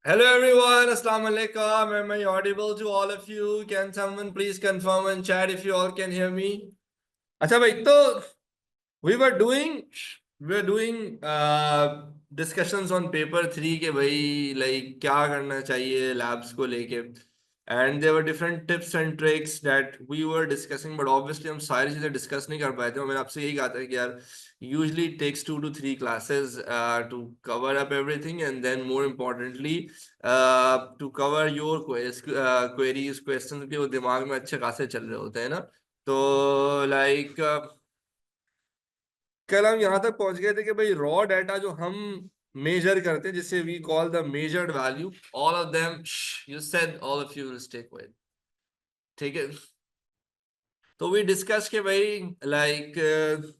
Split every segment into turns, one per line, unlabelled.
Hello everyone, Assalamu alaikum. Am I audible to all of you? Can someone please confirm in chat if you all can hear me? अच्छा भाई, तो we were doing we were doing discussions on paper 3 के भाई like क्या करना चाहिए labs को लेके, and there were different tips and tricks that we were discussing, but obviously हम सारी चीजें discuss नहीं कर पाए थे। और मैंने आपसे यही कहा था कि यार usually it takes 2 to 3 classes to cover up everything, and then more importantly to cover your queries questions के वो दिमाग में अच्छे खासे चल रहे होते हैं ना। तो लाइक कल हम यहाँ तक पहुंच गए थे कि भाई रॉ डाटा जो हम मेजर करते हैं, जिसे we call the measured value, all of them you said all of you will stay quiet. ठीक है, तो वी डिस्कस के भाई like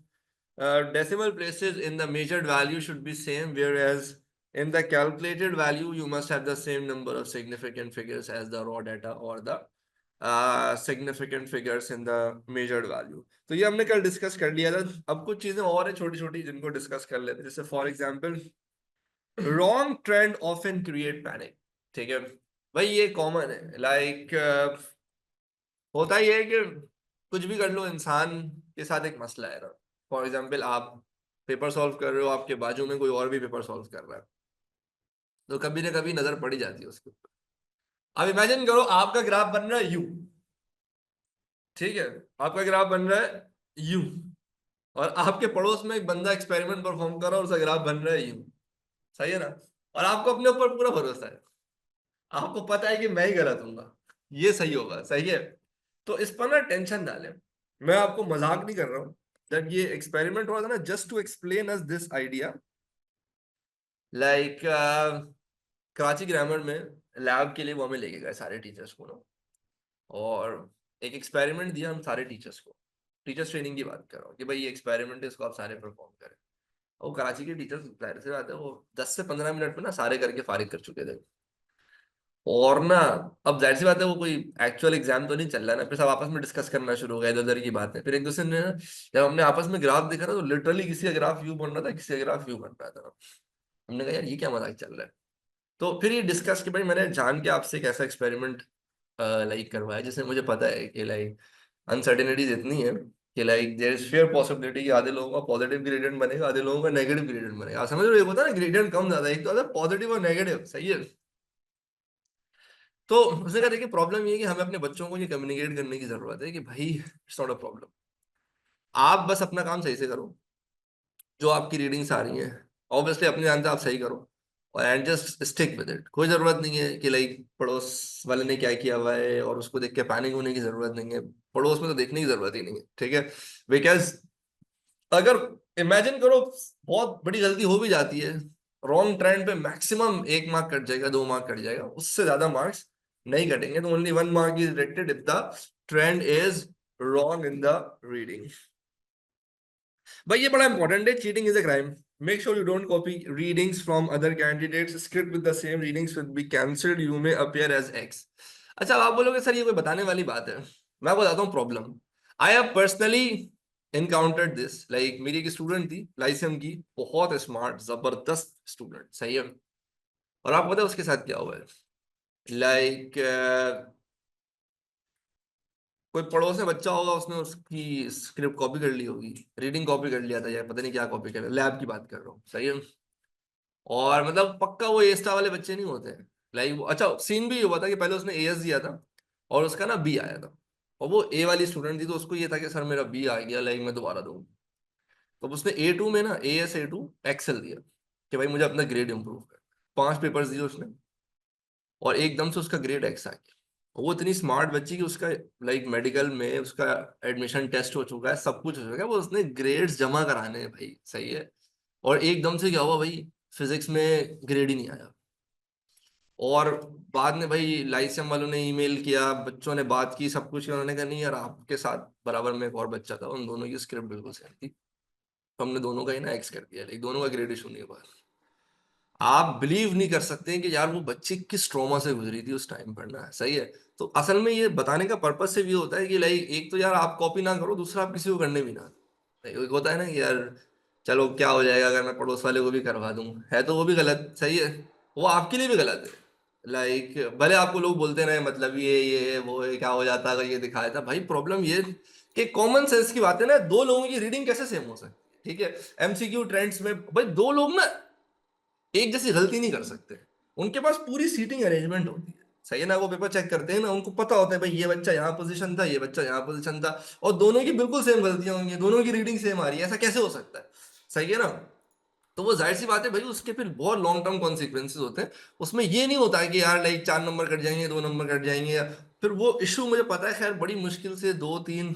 decimal places in the measured value should be same, whereas in the calculated value you must have the same number of significant figures as the raw data or the significant figures in the measured value। तो ये हमने कल discuss कर लिया था। अब कुछ चीजें और है छोटी छोटी जिनको डिस्कस कर लेते हैं, जैसे for example wrong trend often create panic. ठीक है भाई, ये कॉमन है। लाइक होता ही है कि कुछ भी कर लो, इंसान के साथ एक मसला है ना। फॉर एग्जाम्पल आप पेपर सॉल्व कर रहे हो, आपके बाजू में कोई और भी पेपर सॉल्व कर रहा है, तो कभी ना कभी नजर पड़ी जाती है उसके ऊपर। अब इमेजिन करो आपका ग्राफ बन रहा है यू। ठीक है, आपका ग्राफ बन रहा है यू, और आपके पड़ोस में एक बंदा एक्सपेरिमेंट परफॉर्म कर रहा है और उसका ग्राफ बन रहा है यू। सही है ना? और आपको अपने ऊपर पूरा भरोसा है, आपको पता है कि मैं ही गलत हूंगा, ये सही होगा। सही है, तो इस पर ना टेंशन डाले। मैं आपको मजाक नहीं कर रहा हूँ। जब ये एक्सपेरिमेंट हुआ था ना, just to explain us this idea, like Karachi grammar में लैब के लिए वो हमें लेके गए सारे टीचर्स को ना, और एक एक्सपेरिमेंट दिया हम सारे टीचर्स को। टीचर्स ट्रेनिंग की बात कर रहा हूँ कि भाई ये एक्सपेरिमेंट है, इसको आप सारे परफॉर्म करें। और कराची के टीचर्स जाहिर सी बात है वो 10 से 15 मिनट में ना सारे करके फारिग कर चुके थे। और ना अब जाहिर सी बात है वो कोई एक्चुअल एग्जाम तो नहीं चल रहा है ना, फिर सब आपस में डिस्कस करना शुरू हो गया, इधर उधर की बातें। फिर एक दूसरे ने ना, जब हमने आपस में ग्राफ देखा ना, तो लिटरली किसी का ग्राफ व्यू बन रहा था, किसी का ग्राफ व्यू बन रहा था। हमने कहा यार ये क्या मजाक चल रहा है। तो फिर ये डिस्कस कि भाई मैंने जान के आपसे एक ऐसा एक्सपेरिमेंट लाइक करवाया जिसमें मुझे पता है कि लाइक अनसर्टेनिटीज इतनी है कि like there is fair possibility कि आधे लोगों का पॉजिटिव ग्रेडियंट बनेगा, आधे लोगों का नेगेटिव ग्रेडियंट बनेगा। आप समझ रहे हो, एक होता है ना ग्रेडियंट कम ज्यादा, एक तो आता है पॉजिटिव और नेगेटिव। सही है, तो उसने कहा देखिए प्रॉब्लम ये है कि हमें अपने बच्चों को ये कम्युनिकेट करने की जरूरत है कि भाई इट्स नॉट अ प्रॉब्लम, आप बस अपना काम सही से करो, जो आपकी रीडिंग्स आ रही हैं ऑब्वियसली अपने ध्यान से आप सही करो, और and just stick with it. कोई जरूरत नहीं है कि लाइक पड़ोस वाले ने क्या किया हुआ है और उसको देख के पैनिक होने की जरूरत नहीं है। पड़ोस में तो देखने की जरूरत ही नहीं है। ठीक है, बिकॉज अगर इमेजिन करो बहुत बड़ी गलती हो भी जाती है, रॉन्ग ट्रेंड पे मैक्सिमम 1 मार्क कट जाएगा, 2 मार्क कट जाएगा, उससे ज्यादा मार्क्स नहीं कटेंगे। तो only 1 mark is deducted if the trend is wrong in the reading. भाई ये बड़ा इंपॉर्टेंट है, cheating is a crime. Make sure you don't copy readings from other candidates, script with the same readings will be cancelled, you may appear as X. अच्छा, अब आप बोलोगे sir ये कोई बताने वाली बात है। मैं आपको बताता हूँ problem. I have personally encountered this. Like मेरी एक स्टूडेंट थी लाइसियम की, बहुत स्मार्ट जबरदस्त स्टूडेंट। सही है, और आपको पता है उसके साथ क्या हुआ है? लाइक कोई पड़ोस में बच्चा होगा, उसने उसकी स्क्रिप्ट कॉपी कर ली होगी, रीडिंग कॉपी कर लिया था, या पता नहीं क्या कॉपी कर, लैब की बात कर रहा हूँ। सही है, और मतलब पक्का वो ए स्टार वाले बच्चे नहीं होते हैं। लाइक अच्छा सीन भी हुआ था कि पहले उसने एएस दिया था और उसका ना बी आया था, और वो ए वाली स्टूडेंट थी, तो उसको ये था कि सर मेरा बी आ गया, लाइक मैं दोबारा दूँ। तो उसने A2 में ना AS A2 एक्सेल दिया कि भाई मुझे अपना ग्रेड इंप्रूव कर। 5 पेपर्स दिए उसने, और एकदम से उसका ग्रेड एक्स आ गया। वो इतनी स्मार्ट बच्ची कि उसका लाइक मेडिकल में उसका एडमिशन टेस्ट हो चुका है, सब कुछ हो चुका है, वो उसने ग्रेड्स जमा कराने हैं भाई। सही है, और एकदम से क्या हुआ भाई, फिजिक्स में ग्रेड ही नहीं आया। और बाद में भाई लाइसियम वालों ने ईमेल किया, बच्चों ने बात की, सब कुछ किया, उन्होंने कहा नहीं यार आपके साथ बराबर में एक और बच्चा था, उन दोनों की स्क्रिप्ट बिल्कुल सेम थी, तो हमने दोनों का ही ना एक्स कर दिया, लेकिन दोनों का ग्रेड इशू नहीं हुआ। आप बिलीव नहीं कर सकते कि यार वो बच्ची किस ट्रॉमा से गुजरी थी उस टाइम पर ना। सही है, तो असल में ये बताने का पर्पज से भी होता है कि लाइक एक तो यार आप कॉपी ना करो, दूसरा आप किसी को करने भी ना। एक होता है ना कि यार चलो क्या हो जाएगा अगर मैं पड़ोस वाले को भी करवा दूं, है तो वो भी गलत। सही है, वो आपके लिए भी गलत है। लाइक भले आपको लोग बोलते रहे मतलब ये वो है, क्या हो जाता अगर ये दिखाया था, भाई प्रॉब्लम ये कि कॉमन सेंस की बात है ना, दो लोगों की रीडिंग कैसे सेम हो सकती है? ठीक है, एमसीक्यू ट्रेंड्स में भाई दो लोग ना एक जैसी गलती नहीं कर सकते, उनके पास पूरी सीटिंग अरेंजमेंट होती है, सही है ना? वो पेपर चेक करते हैं ना, उनको पता होता है भाई ये बच्चा यहाँ पोजीशन था, ये बच्चा यहाँ पोजीशन था, और दोनों की बिल्कुल सेम गलतियां होंगी, दोनों की रीडिंग सेम आ रही है, ऐसा कैसे हो सकता है? सही है ना? तो वो जाहिर सी बात है भाई, उसके फिर बहुत लॉन्ग टर्म कॉन्सिक्वेंसेज होते हैं। उसमें ये नहीं होता है कि यार लाइक 4 नंबर कट जाएंगे, 2 नंबर कट जाएंगे, या फिर वो इशू मुझे पता है खैर बड़ी मुश्किल से 2-3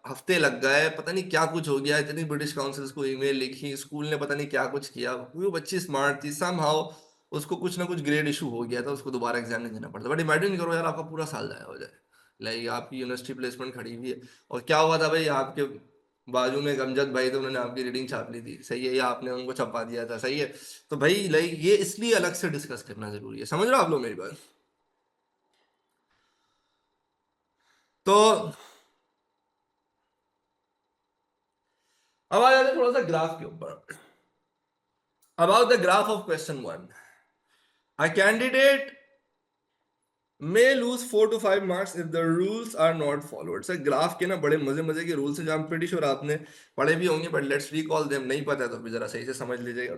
हफ्ते लग गए, पता नहीं क्या कुछ हो गया, इतनी ब्रिटिश काउंसिल्स को ईमेल लिखी, स्कूल ने पता नहीं क्या कुछ किया, वो बच्ची स्मार्ट थी, समहाउ उसको कुछ ना कुछ ग्रेड इशू हो गया था, उसको दोबारा एग्जाम नहीं देना पड़ता। बट इमेजिन करो यार, आपका पूरा साल जाया हो जाए, लाइक आपकी यूनिवर्सिटी प्लेसमेंट खड़ी हुई है, और क्या हुआ था भाई, आपके बाजू में गमजद भाई थे, उन्होंने आपकी रीडिंग छाप ली थी, सही है, या आपने उनको छपा दिया था, सही है? तो भाई लाइक ये इसलिए अलग से डिस्कस करना जरूरी है, समझ रहे हो आप लोग मेरी बात? तो अब आ जाते हैं थोड़ा सा ग्राफ के ऊपर। About the graph of question 1, a candidate may lose 4 to 5 marks if the rules are not followed। Sir graph के ना बड़े मजे मजे के रूल्स हैं, जो I'm pretty sure आपने पढ़े भी होंगे, बट लेट्स रिकॉल देम, नहीं पता है तो भी जरा सही से समझ लीजिएगा।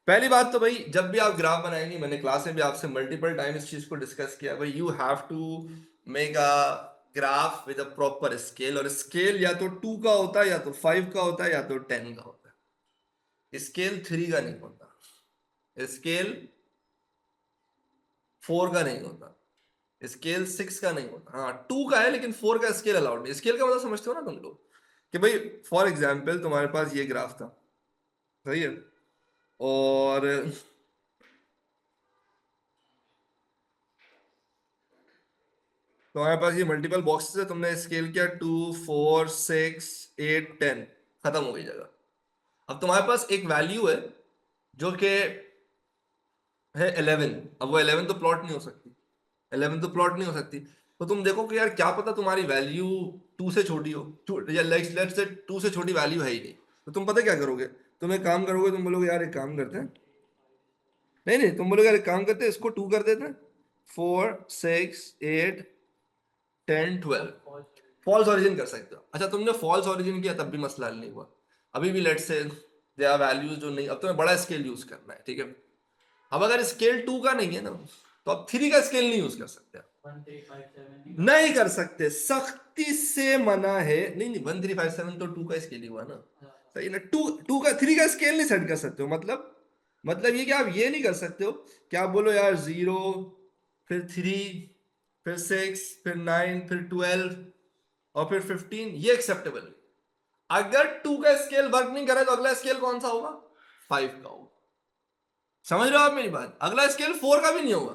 पहली बात तो भाई, जब भी आप ग्राफ बनाएंगे, मैंने क्लास में भी आपसे मल्टीपल टाइम इस चीज को डिस्कस किया भाई, you have to make a graph with a proper scale, और स्केल या तो 2 का होता है, या तो 5 का होता है, या तो 10 का होता है, स्केल 3 का नहीं होता, स्केल 4 का नहीं होता, स्केल 6 का नहीं होता, हाँ 2 का है, लेकिन 4 का स्केल अलाउड नहीं। स्केल का मतलब समझते हो ना तुम लोग, कि भाई फॉर एग्जाम्पल तुम्हारे पास ये ग्राफ था, सही है, और तुम्हारे पास ये मल्टीपल बॉक्सेस है, तुमने स्केल किया 2, 4, 6, 8, 10, खत्म हो गई जगह। अब तुम्हारे पास एक वैल्यू है जो कि है 11, अब वो 11 तो प्लॉट नहीं हो सकती, 11 तो प्लॉट नहीं हो सकती, तो तुम देखो कि यार क्या पता तुम्हारी वैल्यू 2 से छोटी हो, या लेट्स से 2 से छोटी वैल्यू है ही नहीं, तो तुम पता क्या करोगे? तुम एक काम करोगे, तुम बोलोगे यार एक काम करते हैं, नहीं नहीं, तुम बोलोगे यार एक काम करते हैं, इसको 2 कर देते हैं, 4, 6, 8, 10, 12, फॉल्स ओरिजिन कर सकते हो। अच्छा तुमने फॉल्स ओरिजिन किया तब भी मसला हल नहीं हुआ, अभी भी let's say they are values जो नहीं, अब तुम्हें बड़ा स्केल यूज करना है, ठीक है? अब अगर स्केल 2 का नहीं है ना, तो अब 3 का स्केल नहीं यूज कर सकते, 1357 नहीं कर सकते, सख्ती से मना है। नहीं नहीं, 1357 तो 2 का स्केल ही हुआ ना, सही ना? टू टू का 3 का स्केल नहीं सेट कर सकते हो, मतलब ये कि आप ये नहीं कर सकते हो कि आप बोलो यार 0, फिर 3, फिर 6, फिर 9, फिर 12, और फिर 15, ये एक्सेप्टेबल। अगर 2 का स्केल वर्क नहीं करे तो अगला स्केल कौन सा होगा? 5 का होगा। समझ रहे हो आप मेरी बात? अगला स्केल 4 का भी नहीं होगा।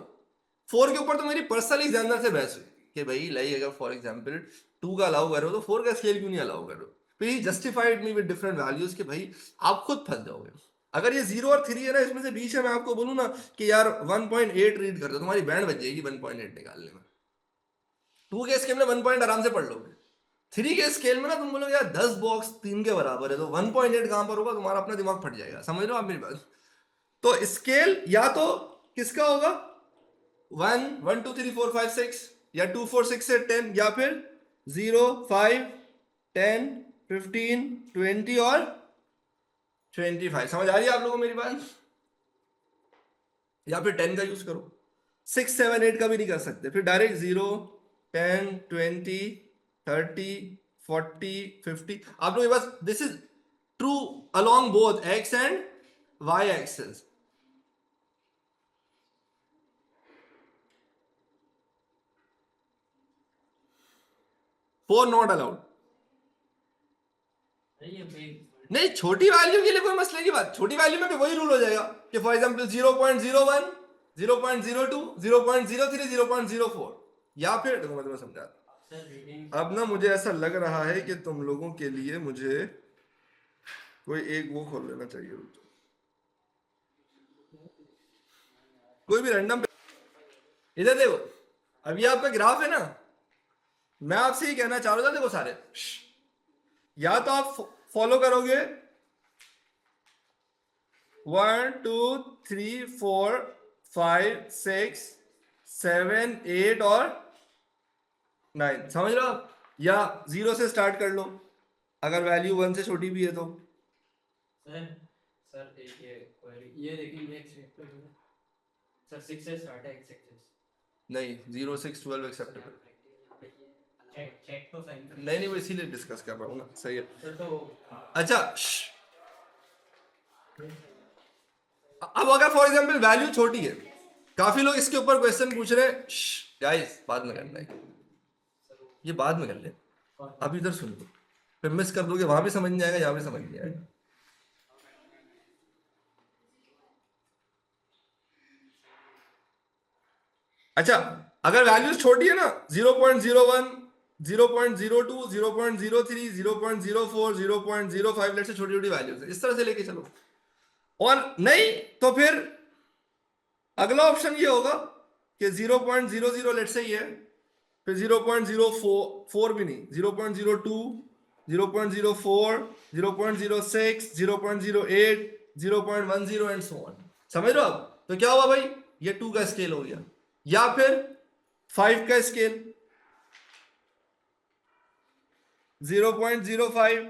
4 के ऊपर तो मेरी पर्सनल एग्जामिनर से बहस हुई कि भाई लाइक अगर फॉर एग्जाम्पल 2 का अलाउ करो तो 4 का स्केल क्यों नहीं अलाउ करो? फिर he justified me with different values कि भाई आप खुद फंस जाओगे। अगर ये 0 और 3 है ना, इसमें से बीच में मैं आपको बोलूं ना कि यार 1.8 रीड कर दो, तुम्हारी बैंड बच जाएगी 1.8 निकालने में। 2 के स्केल में 1 पॉइंट आराम से पढ़ लोगे, 3 के स्केल में ना तुम बोलोगे यार 10 बॉक्स 3 के बराबर है, तो 1.8 कहां पर होगा, तुम्हारा अपना दिमाग फट जाएगा। समझ रहे हो आप मेरी बात? तो स्केल या तो किसका होगा, 1, 1, 2, 3, 4, 5, 6, या 2, 4, 6, 8, 10, या फिर 0, 5, 10, 15, 20 और 25। समझ आ रही है आप लोगों को मेरी बात? या फिर 10 का यूज करो, 6, 7, 8 का भी नहीं कर सकते, फिर डायरेक्ट 0, 10, 20, 30, 40, 50। आप लोग के पास this is true along both x and y axis। 4 not allowed. नहीं, छोटी वैल्यू के लिए कोई मसले की बात, छोटी वैल्यू में भी वही रूल हो जाएगा कि फॉर एग्जांपल 0.01, 0.02, 0.03, 0.04, या फिर देखो मैं तुम्हें समझा। अब ना मुझे ऐसा लग रहा है कि तुम लोगों के लिए मुझे कोई एक वो खोल लेना चाहिए, कोई भी रैंडम। इधर देखो, अब ये आपका ग्राफ है ना, मैं आपसे ही कहना चाह रहा था, देखो सारे, या तो आप फॉलो करोगे 1, 2, 3, 4, 5 6 7 8 और 9, समझ रहे हो आप? या 0 से स्टार्ट कर लो अगर वैल्यू 1 से छोटी भी है तो।
सर एक ये देखिए सर 6 से स्टार्ट है x एक्सिस।
नहीं 0 6 12 एक्सेप्टेबल।
चेक तो सही
नहीं नहीं, वो इसीलिए डिस्कस कर रहा हूँ ना, सही है।
सर तो
अच्छा अब अगर फॉर एग्जांपल वैल्यू छोटी है, काफी लोग इसके ऊपर क्वेश्चन पूछ रहे हैं, गाइस बाद में करना है, ये बाद में कर ले, अब इधर सुन लो, फिर मिस कर दोगे, वहां भी समझ नहीं आएगा, यहाँ भी समझ नहीं आएगा। अच्छा अगर वैल्यूज छोटी है ना, 0.01 0.02 0.03 0.04 0.05 लेट से छोटी छोटी वैल्यूज है, इस तरह से लेके चलो। और नहीं तो फिर अगला ऑप्शन ये होगा कि 0.00 लेट से ही है, फिर 0.04 भी नहीं, 0.02 0.04 0.06 0.08 0.10 एंड सो ऑन। समझ रहे हो आप? तो क्या हुआ भाई, ये 2 का स्केल हो गया, या फिर 5 का स्केल 0.05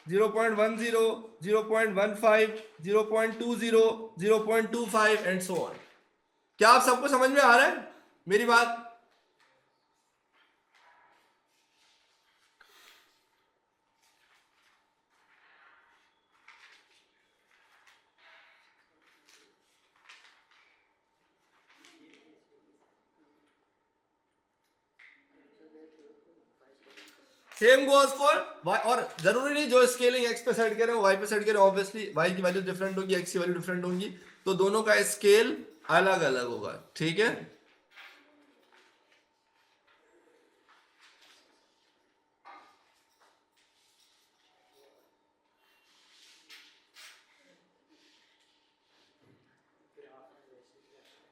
0.10 0.15 0.20 0.25 एंड सो ऑन। क्या आप सबको समझ में आ रहा है मेरी बात? सेम गोज फॉर y, और जरूरी नहीं जो स्केलिंग x पे सेट करें y पे सेट करें, ऑब्वियसली y की वैल्यू डिफरेंट होगी, x की वैल्यू डिफरेंट होंगी, तो दोनों का स्केल अलग अलग होगा, ठीक है।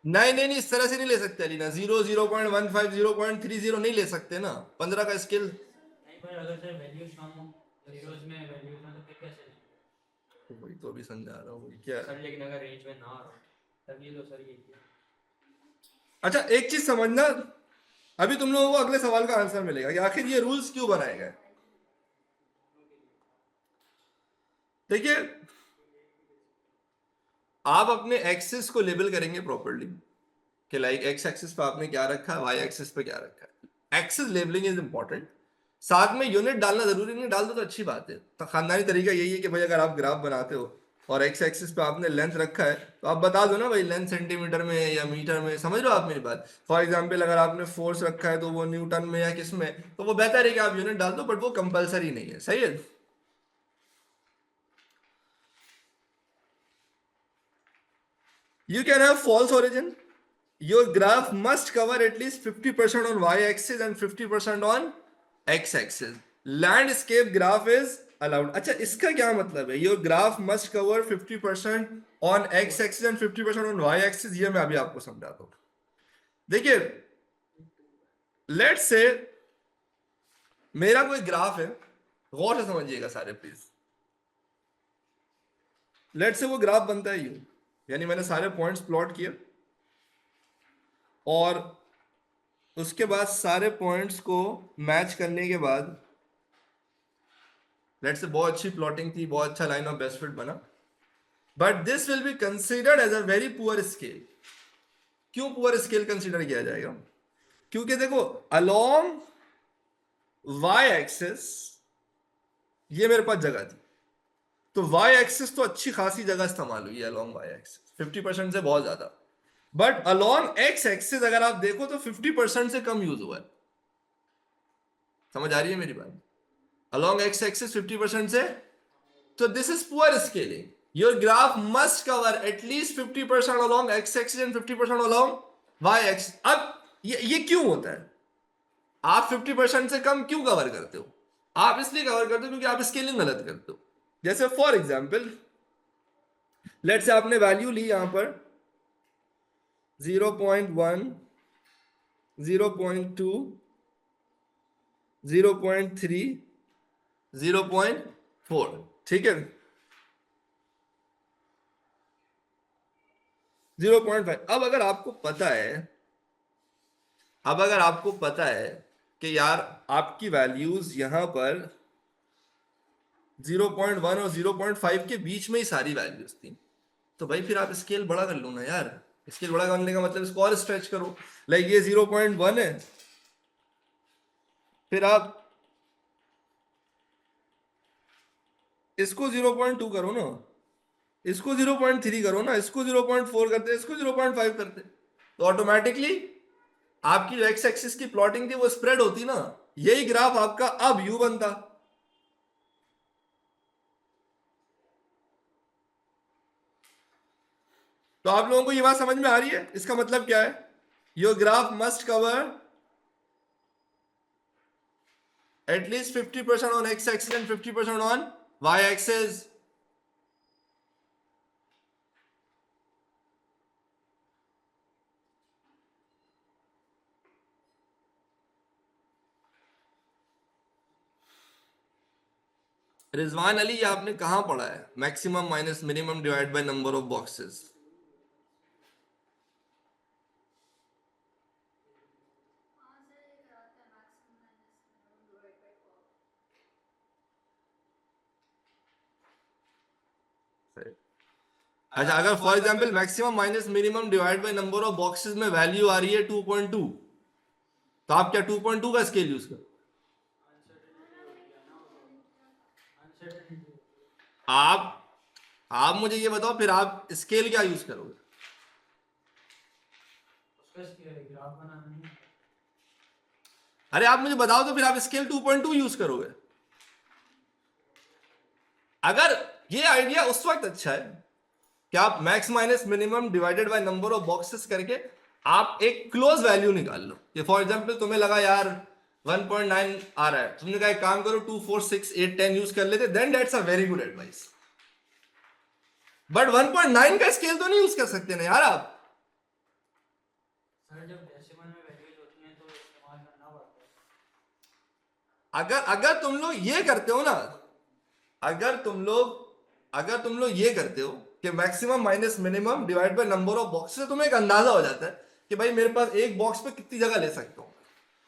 नहीं नहीं नहीं, इस तरह से नहीं ले सकते अलीना, 0.15 0.30 नहीं ले सकते ना, 15 का स्केल।
नहीं पर अगर सर वैल्यूज कम हो जीरोस में वैल्यूज में तो फिर कैसे?
वही तो अभी समझा रहा हूँ क्या।
सर लेकिन अगर रेंज में ना हो तब ये तो सर ये किया।
अच्छा एक चीज समझना, अभी तुम लोगों को अगले सवाल का आंसर मिलेगा कि आखिर ये रूल्स क्यों बनाए गए। देखिए आप अपने एक्सिस को लेबल करेंगे प्रॉपर्ली कि लाइक एक्स एक्सिस पे आपने क्या रखा है, वाई एक्सिस पे क्या रखा है। एक्सिस लेबलिंग इज इंपॉर्टेंट, साथ में यूनिट डालना जरूरी नहीं, डाल दो तो अच्छी बात है। तो खानदानी तरीका यही है कि भाई अगर आप ग्राफ बनाते हो और एक्स एक्सिस पे आपने लेंथ रखा है तो आप बता दो ना भाई लेंथ सेंटीमीटर में है या मीटर में, समझ लो आप मेरी बात। फॉर एग्जाम्पल अगर आपने फोर्स रखा है तो वो न्यूटन में या किस में, तो वो बेहतर है कि आप यूनिट डाल दो, बट वो कंपलसरी नहीं है, सही है। You can have false origin. Your graph must cover at least 50% on y-axis and 50% on x-axis. Landscape graph is allowed. अच्छा इसका क्या मतलब है? Your graph must cover 50% on x-axis and 50% on y-axis. ये मैं अभी आपको समझाता हूँ। देखिए, let's say मेरा कोई ग्राफ है, गौर से समझिएगा सारे प्लीज। लेट्स से वो ग्राफ बनता है यूं, यानी मैंने सारे पॉइंट्स प्लॉट किए और उसके बाद सारे पॉइंट्स को मैच करने के बाद लेट्स से बहुत अच्छी प्लॉटिंग थी, बहुत अच्छा लाइन ऑफ बेस्ट फिट बना, but this will be considered as a very poor scale. क्यों पुअर स्केल कंसीडर किया जाएगा? क्योंकि देखो अलोंग वाई एक्सिस ये मेरे पास जगह थी, तो वाई एक्सिस तो अच्छी खासी जगह इस्तेमाल हुई है अलोंग वाई एक्सिस, 50% से बहुत ज्यादा। बट अलोंग एक्स एक्सिस अगर आप देखो तो 50% से कम यूज हुआ है। समझ आ रही है मेरी बात? along x axis 50% से, तो this is poor scaling. Your graph must cover at least 50% along x axis and 50% along y axis. अब ये क्यों होता है? आप 50% से कम क्यों कवर करते हो? आप इसलिए कवर करते हो क्योंकि आप स्केलिंग गलत करते हो। जैसे फॉर एग्जाम्पल लेट से आपने वैल्यू ली यहां पर 0.1 0.2 0.3 0.4, ठीक है। 0.5। अब अगर आपको पता है, अब अगर आपको पता है कि यार आपकी वैल्यूज यहां पर 0.1 और 0.5 के बीच में ही सारी वैल्यूज थी, तो भाई फिर आप स्केल बड़ा कर लो ना यार। स्केल बड़ा करने का मतलब इसको और स्ट्रेच करो। लाइक ये 0.1 है, फिर आप इसको 0.2 करो ना, इसको 0.3 करो ना, इसको 0.4 करते, इसको 0.5 करते, तो ऑटोमेटिकली आपकी जो एक्स एक्सिस की प्लॉटिंग थी वो स्प्रेड होती ना। यही ग्राफ आपका अब यू बनता। तो आप लोगों को ये बात समझ में आ रही है? इसका मतलब क्या है? Your graph must cover at least 50% on x axis and 50% on y axis. Rizwan Ali, ये आपने कहां पढ़ा है? Maximum minus minimum divide by number of boxes. अच्छा, अगर for example maximum minus minimum divide by number of boxes में value आ रही है 2.2, तो आप क्या 2.2 का स्केल यूज करो? आप मुझे ये बताओ, फिर आप स्केल क्या यूज करोगे? अरे आप मुझे बताओ तो फिर आप स्केल 2.2 यूज करोगे? अगर ये आइडिया उस वक्त अच्छा है कि आप max minus minimum divided by number of boxes करके आप एक क्लोज वैल्यू निकाल लो, कि फॉर एग्जांपल तुम्हें लगा यार 1.9 आ रहा है, तुमने कहा एक काम करो 2, 4, 6, 8, 10 यूज कर लेते, then that's a very good advice. But 1.9 का स्केल तो नहीं यूज कर सकते ना यार आप।
सर जब डेसिमल में वैल्यूज होती हैं तो इस्तेमाल करना पड़ता है।
अगर तुम लोग ये करते हो ना, अगर तुम लोग ये करते हो कि maximum minus minimum divide by number of boxes, तुम्हें एक अंदाजा हो जाता है कि भाई मेरे पास एक बॉक्स पे कितनी जगह ले सकता हूँ।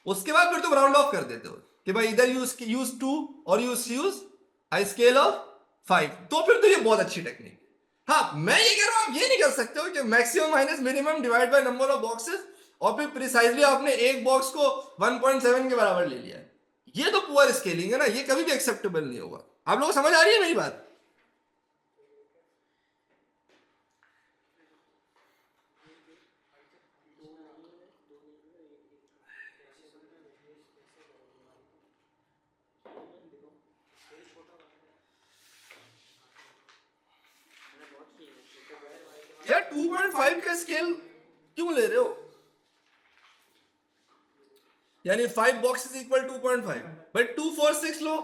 उसके बाद फिर तुम राउंड ऑफ कर देते हो कि भाई इधर यूज 2 और यूज आई स्केल ऑफ 5, तो फिर तो ये बहुत अच्छी टेक्निक। हाँ, मैं ये कह रहा हूं आप ये नहीं कर सकते हो कि maximum minus minimum divide by number of boxes और फिर प्रिसाइजली आपने एक बॉक्स को 1.7 के बराबर ले लिया है। ये तो पुअर स्केलिंग है ना, ये कभी भी एक्सेप्टेबल नहीं होगा। आप लोगों को समझ आ रही है मेरी बात? यार 2.5 का स्केल क्यों ले रहे हो? यानी 5 बॉक्सेस इक्वल 2.5, भाई 2, 4, 6 लो,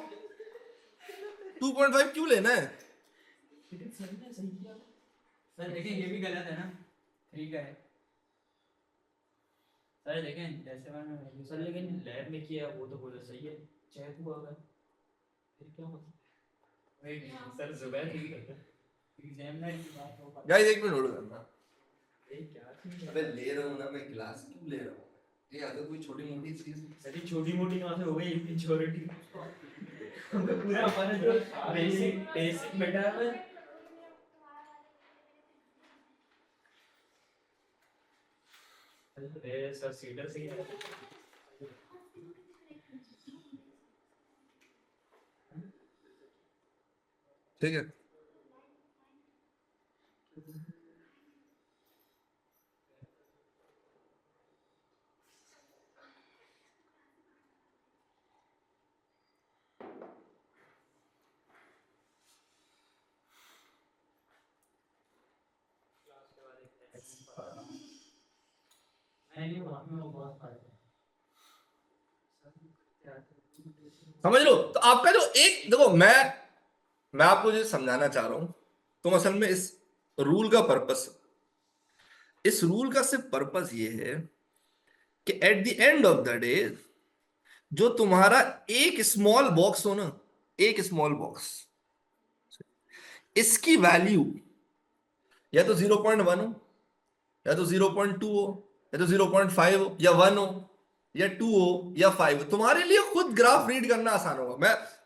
2.5 क्यों लेना है?
सर देखें ये भी गलत है ना, 3 का है। सर देखें डेसिमल में वैल्यू, सर लेकिन लैब में किया वो तो बोला सही है, चेक हुआ अगर फिर क्या मतलब? वेट सर जुबैर ठीक है, एग्जामिनर की बात हो
गाइस एक मिनट होल्ड करना।
क्या
अबे ले रहा हूं ना मैं, क्लास क्यों ले रहा हूं? ये अगर कोई छोटी मोटी चीज
सर छोटी मोटी कहाँ से हो गई इंश्योरिटी? पूरा हमारा जो बेसिक बेसिक बेटा है। अरे सर सीडर से क्या?
ठीक है। समझ लो, तो आपका जो एक देखो, मैं आपको जो समझाना चाह रहा हूं, तो असल में इस रूल का पर्पस, इस रूल का सिर्फ पर्पस ये है कि at the end of the day जो तुम्हारा एक स्मॉल बॉक्स हो ना, एक स्मॉल बॉक्स, इसकी वैल्यू या तो 0.1 हो या तो 0.2 हो, या तो 0.5 हो, या 1 हो, या 2 हो, या 5 हो। तुम्हारे लिए खुद ग्राफ रीड करना आसान होगा।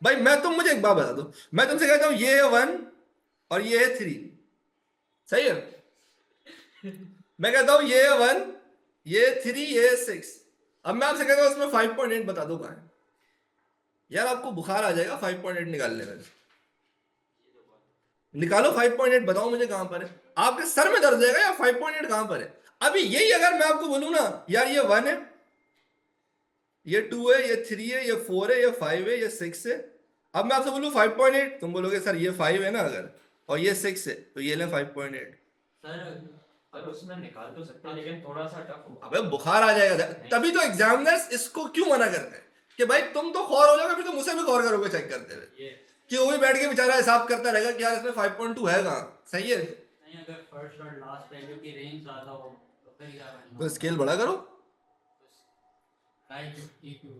मैं तुम मुझे एक बात बता दो, मैं तुमसे कहता हूं ये है 1 और ये है 3, सही है? मैं कहता हूं ये है 1, ये 3, ये है 6। अब मैं आपसे कहता हूं उसमें 5.8 बता दो कहां है। यार आपको बुखार आ जाएगा 5.8 निकालने में। निकालो 5.8, बताओ मुझे कहां पर है। आपके सर में दर्द जाएगा या 5.8 कहां पर है। अभी यही अगर मैं आपको बोलूं ना यार ये 1 है, ये 2 है, ये 3 है, ये 4 है, ये 5 है, ये 6 है। अब मैं आपसे बोलूं 5.8, तुम बोलोगे सर ये 5 है ना अगर, और ये 6 है, तो ये ले 5.8।
सर उसमें निकाल तो सकते हैं लेकिन थोड़ा सा टफ होगा।
अबे बुखार आ जाएगा। तभी तो एग्जामिनर्स इसको क्यों मना करते हैं कि भाई तुम तो खौर हो जाओगे, फिर तो मुझसे भी खौर करोगे चेक करते हुए, कि वो भी बैठ के बेचारा हिसाब करता रहेगा कि यार इसमें 5.2 है कहाँ। सही है?
नहीं, अगर फर्स्ट और लास्ट वैल्यू की रेंज ज्यादा हो तो फिर क्या करना?
तो स्केल बड़ा करो,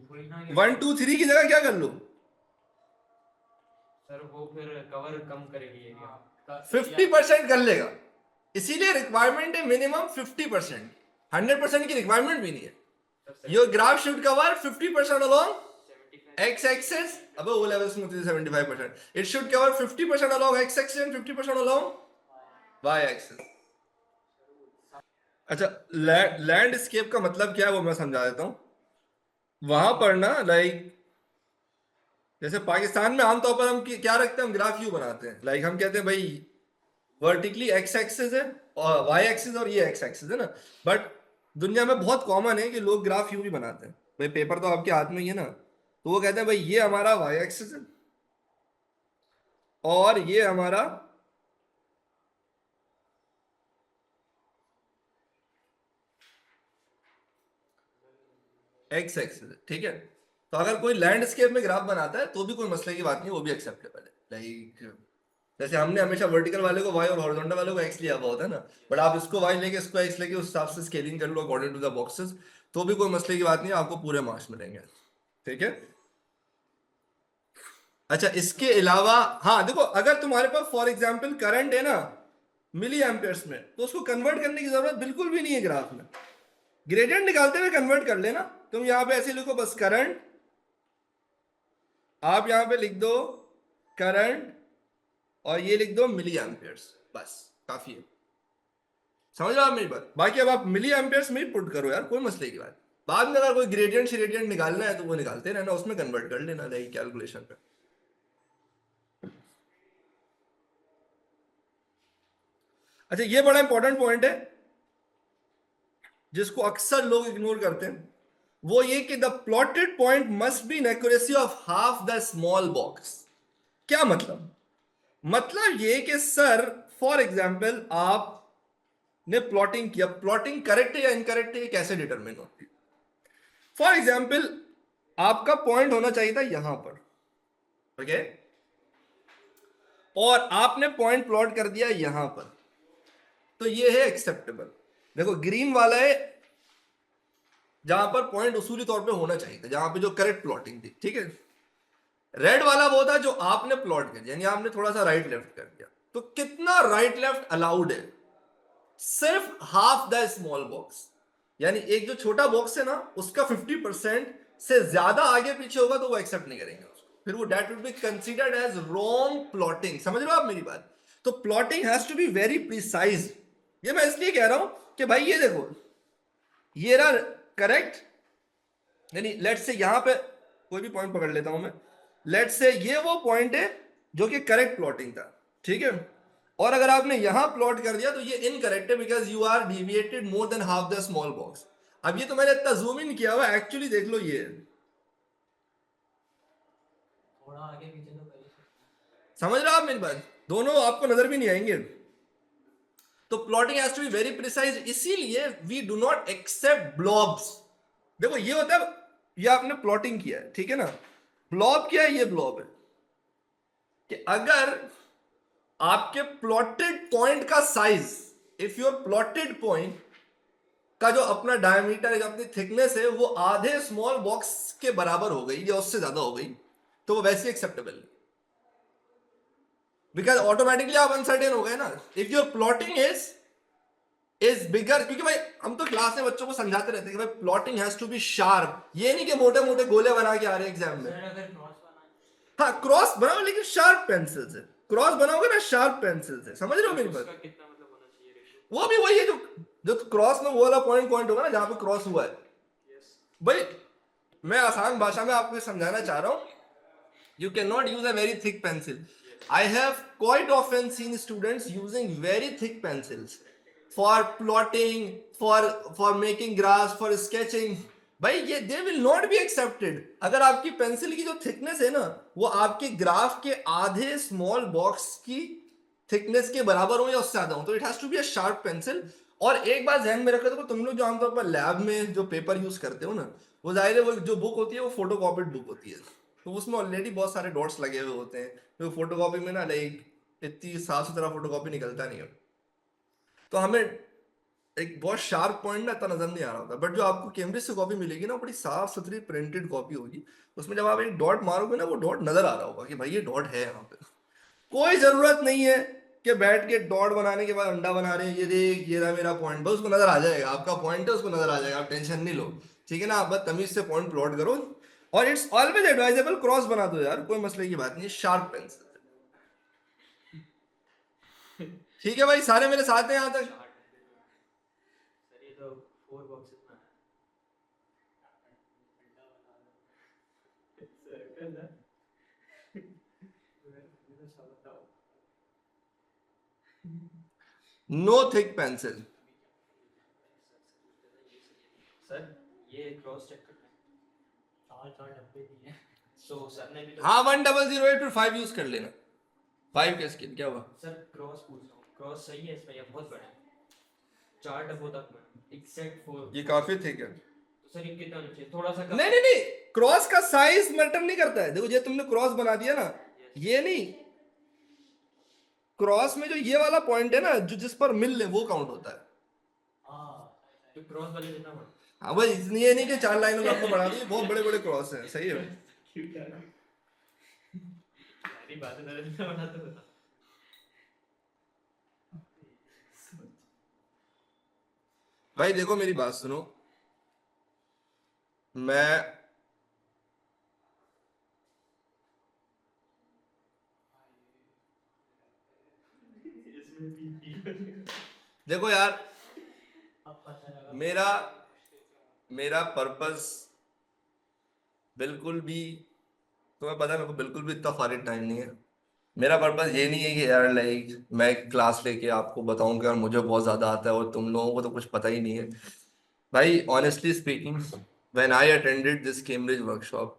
कोई ना
1 2 3 की जगह क्या कर लो,
सर वो फिर कवर कम करेगी एरिया।
50% कर लेगा। इसीलिए रिक्वायरमेंट है मिनिमम 50%, 100% की रिक्वायरमेंट भी नहीं है। Your graph should cover 50% along x axis, अबे वो लेवल्स में 75%, it should cover 50% along x axis and 50% along y axis। अच्छा, लैंडस्केप का मतलब क्या है वो मैं समझा देता हूं। वहां पर ना लाइक जैसे पाकिस्तान में आमतौर पर हम क्या रखते हैं, हम ग्राफ यू बनाते हैं। लाइक हम कहते हैं भाई वर्टिकली एक्स एक्सिस है और वाई एक्सिस और ये एक्स एक्सिस है ना। बट दुनिया में बहुत कॉमन है कि लोग ग्राफ यू भी बनाते हैं। भाई पेपर तो आपके हाथ में ही है ना, तो वो कहते हैं भाई ये हमारा वाई एक्सिस है और ये हमारा एक्स एक्सिस है। ठीक है, तो अगर कोई लैंडस्केप में ग्राफ बनाता है तो भी कोई मसले की बात नहीं, वो भी एक्सेप्टेबल है। लाइक जैसे हमने हमेशा वर्टिकल वाले को वाई और हॉरिजॉन्टल वाले को एक्स लिया हुआ होता है ना, बट आप इसको वाई लेके इसको एक्स लेके उस हिसाब से स्केलिंग कर लो अकॉर्डिंग टू द बॉक्सेस, तो भी कोई मसले की बात नहीं, आपको पूरे मार्क्स मिलेंगे। ठीक है। अच्छा, इसके अलावा हाँ देखो, अगर तुम्हारे पास फॉर एग्जाम्पल करंट है ना मिली एम्पियर्स में, तो उसको कन्वर्ट करने की जरूरत बिल्कुल भी नहीं है ग्राफ में। ग्रेडियंट निकालते हुए कन्वर्ट कर लेना। तुम यहां पे ऐसे लिखो बस करंट, आप यहां पे लिख दो करंट और ये लिख दो मिली एम्पियर्स, बस काफी है। समझ रहे हो आप मेरी बात? बाकी अब आप मिली एम्पियर्स में ही पुट करो यार, कोई मसले की बात। बाद में अगर कोई ग्रेडियंट श्रेडियंट निकालना है तो वो निकालते रहना, उसमें कन्वर्ट कर लेना लाइक कैलकुलेशन पे। अच्छा, ये बड़ा इंपॉर्टेंट पॉइंट है जिसको अक्सर लोग इग्नोर करते हैं, वो ये कि the plotted point must be in accuracy of half the small box. क्या मतलब? मतलब ये कि सर फॉर एग्जाम्पल आपने प्लॉटिंग किया, प्लॉटिंग करेक्ट है या इनकरेक्ट है ये कैसे डिटरमिन होती है? फॉर एग्जाम्पल आपका पॉइंट होना चाहिए था यहां पर, ओके, और आपने पॉइंट प्लॉट कर दिया यहां पर, तो ये है एक्सेप्टेबल। देखो ग्रीन वाला है जहां पर पॉइंट उसूली तौर पे होना चाहिए था, जहां पे जो करेक्ट प्लॉटिंग थी। ठीक है, रेड वाला वो था जो आपने प्लॉट कर दिया, यानी आपने थोड़ा सा राइट लेफ्ट कर दिया। तो कितना राइट लेफ्ट अलाउड है? सिर्फ हाफ द स्मॉल बॉक्स, यानी एक जो छोटा बॉक्स है ना उसका 50% से ज्यादा आगे पीछे होगा तो वो एक्सेप्ट नहीं करेंगे उसको, फिर वो that would be considered as wrong plotting. समझ रहे हो आप मेरी बात? तो plotting has to be very precise. ये मैं इसलिए कह रहा हूं कि भाई ये देखो, ये रहा करेक्ट, यानी लेट से यहां पे कोई भी पॉइंट पकड़ लेता हूं मैं, लेट से ये वो पॉइंट है जो कि करेक्ट प्लॉटिंग था। ठीक है, और अगर आपने यहां प्लॉट कर दिया तो ये इनकरेक्ट है because you are deviated more than half the small box. अब ये तो मैंने इतना जूम इन किया हुआ, एक्चुअली देख लो ये
थोड़ा आगे पीछे तो कर ही सकते
समझ रहे हो आप मेरी बात? दोनों आपको नजर भी नहीं आएंगे। तो plotting has to be very precise, इसीलिए we do not accept blobs. देखो ये होता है, ये आपने प्लॉटिंग किया है, ठीक है ना, ब्लॉब क्या है? ये ब्लॉब है कि अगर आपके प्लॉटेड पॉइंट का size, if your plotted point का जो अपना डायमीटर है, जो अपनी थिकनेस है, वो आधे स्मॉल बॉक्स के बराबर हो गई या उससे ज्यादा हो गई, तो वो वैसे एक्सेप्टेबल है, बिकॉज ऑटोमेटिकली आप अनसर्टेन हो गए ना। If your plotting is is bigger, क्योंकि भाई हम तो क्लास में बच्चों को समझाते रहते हैं कि भाई plotting has to be sharp, ये नहीं कि मोटे मोटे गोले बना के आ रहे हैं एग्जाम में।
सर अगर क्रॉस बना
हाँ क्रॉस बनाओ लेकिन शार्प पेंसिल से, क्रॉस बनाओगे ना शार्प पेंसिल से, समझ रहे हो मेरी बात?
उसका कितना मतलब होना चाहिए रेशियो?
वो भी वही है जो जो क्रॉस में वो वाला पॉइंट पॉइंट होगा ना जहां पे क्रॉस हुआ है।
यस
भाई मैं आसान भाषा में आपको समझाना चाह रहा हूँ, you cannot use a very thick pencil. I have quite often seen students using very thick pencils for plotting, for making graphs, for sketching. भाई ये they will not be accepted. अगर आपकी पेंसिल की जो थिकनेस है ना वो आपके ग्राफ के आधे स्मॉल बॉक्स की थिकनेस के बराबर हो या उससे ज्यादा हो, तो it has to be a sharp pencil. और एक बात ध्यान में रखो, तो तुम लोग जो आमतौर पर लैब में जो पेपर यूज करते हो ना, वो जाहिर है वो जो बुक होती है वो फोटोकॉपीड बुक होती है, तो उसमें ऑलरेडी बहुत सारे डॉट्स लगे हुए होते हैं, तो फोटोकॉपी में ना लाइक इतनी साफ सुथरा फोटोकॉपी निकलता नहीं है, तो हमें एक बहुत शार्प पॉइंट ना इतना नजर नहीं आ रहा होता। बट जो आपको कैमब्रिज से कॉपी मिलेगी ना, वो बड़ी साफ सुथरी प्रिंटेड कॉपी होगी, उसमें जब आप एक डॉट मारोगे ना वो डॉट नजर आ रहा होगा कि भाई ये डॉट है यहाँ पे। कोई जरूरत नहीं है कि बैठ के डॉट बनाने के बाद अंडा बना रहे हैं, ये देख ये रहा मेरा पॉइंट, बस उसको नजर आ जाएगा, आपका पॉइंट है उसको नजर आ जाएगा, आप टेंशन नहीं लो, ठीक है ना? आप बस तमीज से पॉइंट प्लॉट करो। और इट्स ऑलवेज एडवाइजेबल क्रॉस बना दो यार, कोई मसले की बात नहीं, शार्प पेंसिल। ठीक है भाई, सारे मेरे साथ हैं यहाँ तक?
सर ये तो 4 बॉक्सेस में सर्कल है।
No thick pencil.
सर ये क्रॉस चेक करना है, 4 डब्बे दिए हैं, सो सर ने भी तो
हाँ 1008 फिर 5 यूज कर लेना, 5 का स्केल क्या हुआ?
सर क्रॉस पूछ रहा हूँ, क्रॉस सही है इसमें या बहुत बड़ा है? 4 डब्बों तक में एग्जैक्ट 4,
ये काफी थिक है।
तो सर ये कितना होना चाहिए? थोड़ा सा कम?
नहीं नहीं नहीं, क्रॉस का साइज मैटर नहीं करता है, देखो ये तुमने क्रॉस बना दिया ना, ये नहीं, क्रॉस में जो ये वाला पॉइंट है ना जो जिस पर मिल ले वो काउंट होता है।
हाँ तो क्रॉस वाले कितना बड़ा?
हाँ भाई ये नहीं कि 4 लाइनों में आपको बढ़ा दी, बहुत बड़े बड़े क्रॉस हैं, सही है।
सारी बातें नजर में बना तो बता।
भाई देखो मेरी बात सुनो, मैं देखो यार मेरा मेरा पर्पस बिल्कुल भी, तुम्हें पता है मेरे को बिल्कुल भी इतना फारिग टाइम नहीं है। मेरा पर्पस ये नहीं है कि यार लाइक मैं क्लास लेके आपको बताऊं कि यार मुझे बहुत ज्यादा आता है और तुम लोगों को तो कुछ पता ही नहीं है। भाई honestly speaking, when I attended this Cambridge workshop,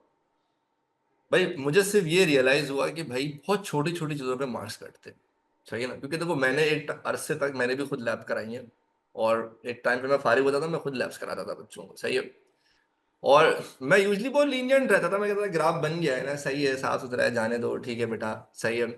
भाई मुझे सिर्फ ये रियलाइज हुआ कि भाई बहुत छोटी छोटी चीजों पे मार्क्स कटते हैं, सही है ना? क्योंकि देखो मैंने एक अरसे तक मैंने भी खुद लैब कराई है, और एक टाइम पे मैं फारिग होता था मैं खुद लैब्स कराता था बच्चों को, सही है। और मैं यूजली बहुत लीनियंट रहता था, मैं कहता था ग्राफ बन गया है ना, सही है, साफ सुथरा है, जाने दो, ठीक है बेटा, सही है। और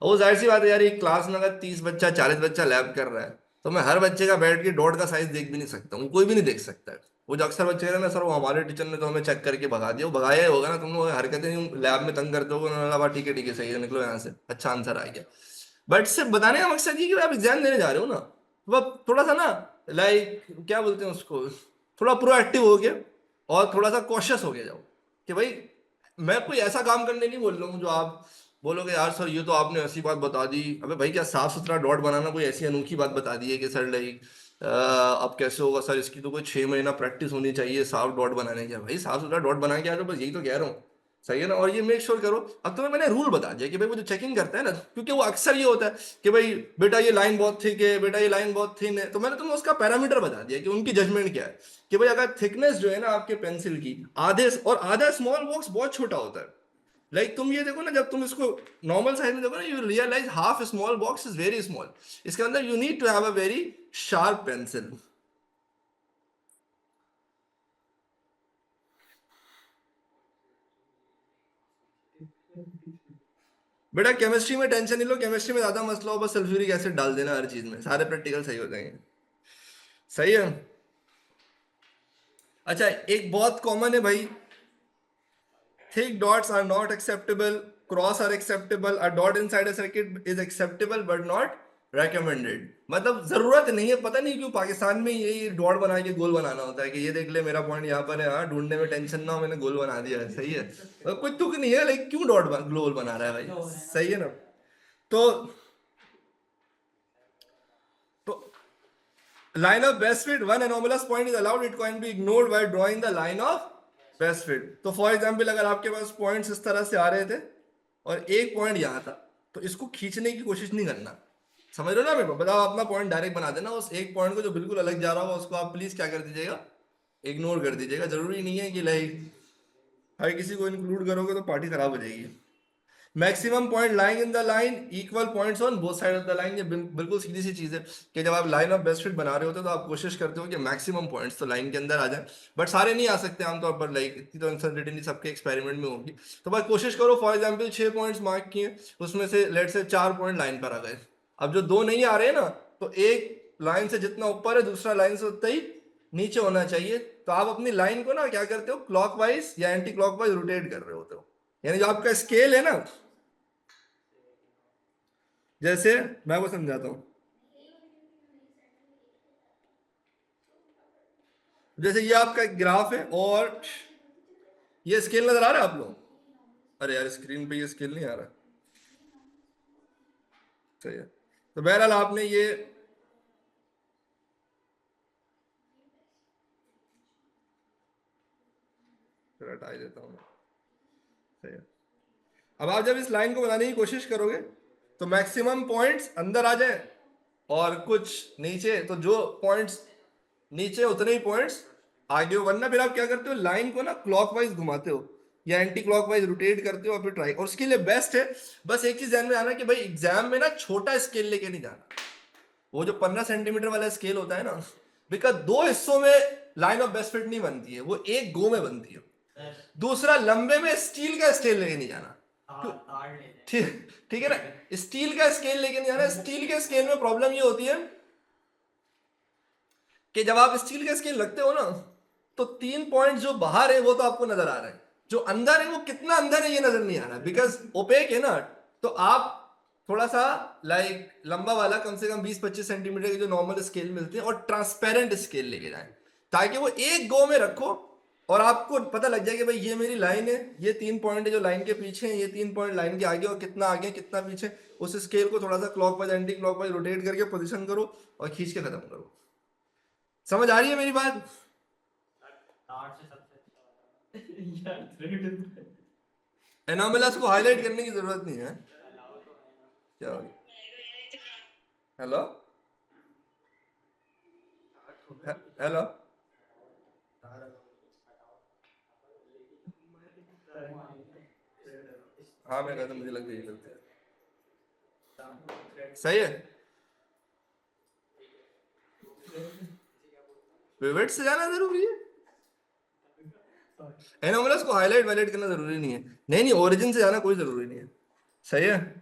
वो जाहिर सी बात है यार, एक क्लास में अगर 30 बच्चा 40 बच्चा लैब कर रहा है, तो मैं हर बच्चे का बैठ के डॉट का साइज देख भी नहीं सकता हूँ, कोई भी नहीं देख सकता है। वो जो अक्सर बच्चे कहते हैं ना सर वो हमारे टीचर ने तो हमें चेक करके भगा दिया, वो भगाया ही होगा ना, तुम लोग हरकतें लैब में तंग करते हो, उन्होंने कहा ठीक है सही है, निकलो यहाँ से, अच्छा आंसर आ गया। बट सिर्फ बताने का मकसद ये कि आप एग्जाम देने जा रहे हो ना, तो आप थोड़ा सा ना लाइक क्या बोलते हैं उसको, थोड़ा प्रोएक्टिव हो गया और थोड़ा सा कॉशियस हो गया जाओ कि भाई मैं कोई ऐसा काम करने नहीं बोल रहा हूँ जो आप बोलोगे यार सर ये तो आपने ऐसी बात बता दी। अबे भाई क्या साफ सुथरा डॉट बनाना कोई ऐसी अनोखी बात बता दी है कि सर लाइक अब कैसे होगा सर, इसकी तो कोई 6 महीना प्रैक्टिस होनी चाहिए साफ डॉट बनाने की। भाई साफ सुथरा डॉट बना के आ जाओ, बस यही तो कह रहा हूँ, सही है ना? और ये मेक श्योर करो, अब तुम्हें मैंने रूल बता दिया कि भाई वो जो चेकिंग करता है ना, क्योंकि वो अक्सर ये होता है कि भाई बेटा ये लाइन बहुत थिक है, बेटा ये लाइन बहुत थिन है, तो मैंने तुम्हें उसका पैरामीटर बता दिया कि उनकी जजमेंट क्या है, कि भाई अगर थिकनेस जो है ना आपके पेंसिल की आधे, और आधा स्मॉल बॉक्स बहुत छोटा होता है, लाइक तुम ये देखो ना जब तुम इसको नॉर्मल साइज में देखो ना, you realise half small box is very small, इसके अंदर you need to have a very sharp pencil. बेटा केमिस्ट्री में टेंशन नहीं लो, केमिस्ट्री में ज्यादा मसला हो बस सल्फ्यूरिक एसिड डाल देना हर चीज में, सारे प्रैक्टिकल सही हो जाएंगे, सही है। अच्छा एक बहुत कॉमन है भाई, thick dots are not acceptable, cross are acceptable, a dot inside a circuit is acceptable but not recommended, मतलब जरूरत नहीं है। पता नहीं क्यों पाकिस्तान में यही डॉट बना के गोल बनाना होता है कि ये देख ले मेरा पॉइंट यहाँ पर है, हाँ ढूंढने में टेंशन ना हो, मैंने गोल बना दिया है, सही है। और कोई तुक नहीं है, लेकिन क्यों गोल बना रहा है भाई, सही है ना। तो line of best fit, one anomalous point is allowed, it can be ignored by drawing the line of best fit. तो फॉर एग्जांपल अगर आपके पास पॉइंट्स इस तरह से आ रहे थे और एक पॉइंट यहाँ था, तो इसको खींचने की कोशिश नहीं करना, समझ रहे हो ना मेरे को, बताओ अपना पॉइंट डायरेक्ट बना देना, उस एक पॉइंट को जो बिल्कुल अलग जा रहा होगा उसको आप प्लीज क्या कर दीजिएगा, इग्नोर कर दीजिएगा। जरूरी नहीं है कि लाइक हर किसी को इंक्लूड करोगे तो पार्टी खराब हो जाएगी। Maximum point lying in the line, equal points on both side of the line. ये बिल्कुल सीधी सी चीज है कि जब आप लाइन ऑफ बेस्ट फिट बना रहे होते हो तो आप कोशिश करते हो कि मैक्सिमम पॉइंट्स तो लाइन के अंदर आ जाए, बट सारे नहीं आ सकते आमतौर पर, लाइक इतनी तो अनसर्टेनिटी सबके एक्सपेरिमेंट में होगी। तो बस कोशिश करो, फॉर एग्जाम्पल 6 पॉइंट्स मार्क किए, उसमें से लेट से 4 पॉइंट लाइन पर आ गए। अब जो 2 नहीं आ रहे ना, तो एक लाइन से जितना ऊपर है दूसरा लाइन से उतना ही नीचे होना चाहिए। तो आप अपनी लाइन को ना क्या करते हो, क्लॉकवाइज या एंटी क्लॉकवाइज रोटेट कर रहे होते हो। यानी जो आपका स्केल है ना, जैसे मैं वो समझाता हूं, जैसे ये आपका एक ग्राफ है और ये स्केल नजर आ रहा है आप लोग, अरे यार स्क्रीन पे ये स्केल नहीं आ रहा, सही है। तो बहरहाल आपने ये हटा ही देता हूँ, सही है। अब आप जब इस लाइन को बनाने की कोशिश करोगे तो मैक्सिमम पॉइंट्स अंदर आ जाए और कुछ नीचे, तो जो पॉइंट्स नीचे उतने ही पॉइंट्स आगे हो, वरना फिर आप क्या करते हो, लाइन को ना क्लॉकवाइज घुमाते हो या एंटी क्लॉकवाइज रोटेट करते हो और फिर ट्राई। और उसके लिए बेस्ट है, बस एक चीज ध्यान में आना कि भाई एग्जाम में ना छोटा स्केल लेके नहीं जाना। वो जो 15 सेंटीमीटर वाला स्केल होता है ना, बिकॉज 2 हिस्सों में लाइन ऑफ बेस्ट फिट नहीं बनती है, वो एक गो में बनती है। दूसरा, लंबे में स्टील का स्केल लेके नहीं जाना, ठीक ठीक है ना, स्टील का स्केल लेके नहीं जाना। स्टील के स्केल में प्रॉब्लम ये होती है कि जब आप स्टील का स्केल रखते हो ना, तो 3 पॉइंट जो बाहर है वो तो आपको नजर आ रहा है, जो अंदर है वो कितना अंदर है ये नजर नहीं आ रहा, बिकॉज ओपेक है ना। तो आप थोड़ा सा लाइक लंबा वाला कम से कम 20-25 सेंटीमीटर के जो नॉर्मल स्केल मिलते हैं और ट्रांसपेरेंट स्केल लेके जाएं, ताकि वो एक गो में रखो और आपको पता लग जाए कि भाई ये मेरी लाइन है, ये 3 पॉइंट है जो लाइन के पीछे हैं, ये 3 पॉइंट लाइन के आगे, और कितना आगे कितना पीछे। उस स्केल को थोड़ा सा क्लॉकवाइज एंटी क्लॉकवाइज रोटेट करके पोजीशन करो और खींच के खत्म करो। समझ आ रही है मेरी बात? एनोमलस को हाईलाइट करने की जरूरत नहीं है। क्या हो गया? हेलो हेलो, हाँ मैं कहता मुझे लग गई गलती है, सही है। पिवट से जाना जरूरी है, एनोमलस को हाईलाइट वाईलाइट करना जरूरी नहीं है। नहीं नहीं, ओरिजिन से जाना कोई जरूरी नहीं है, सही है।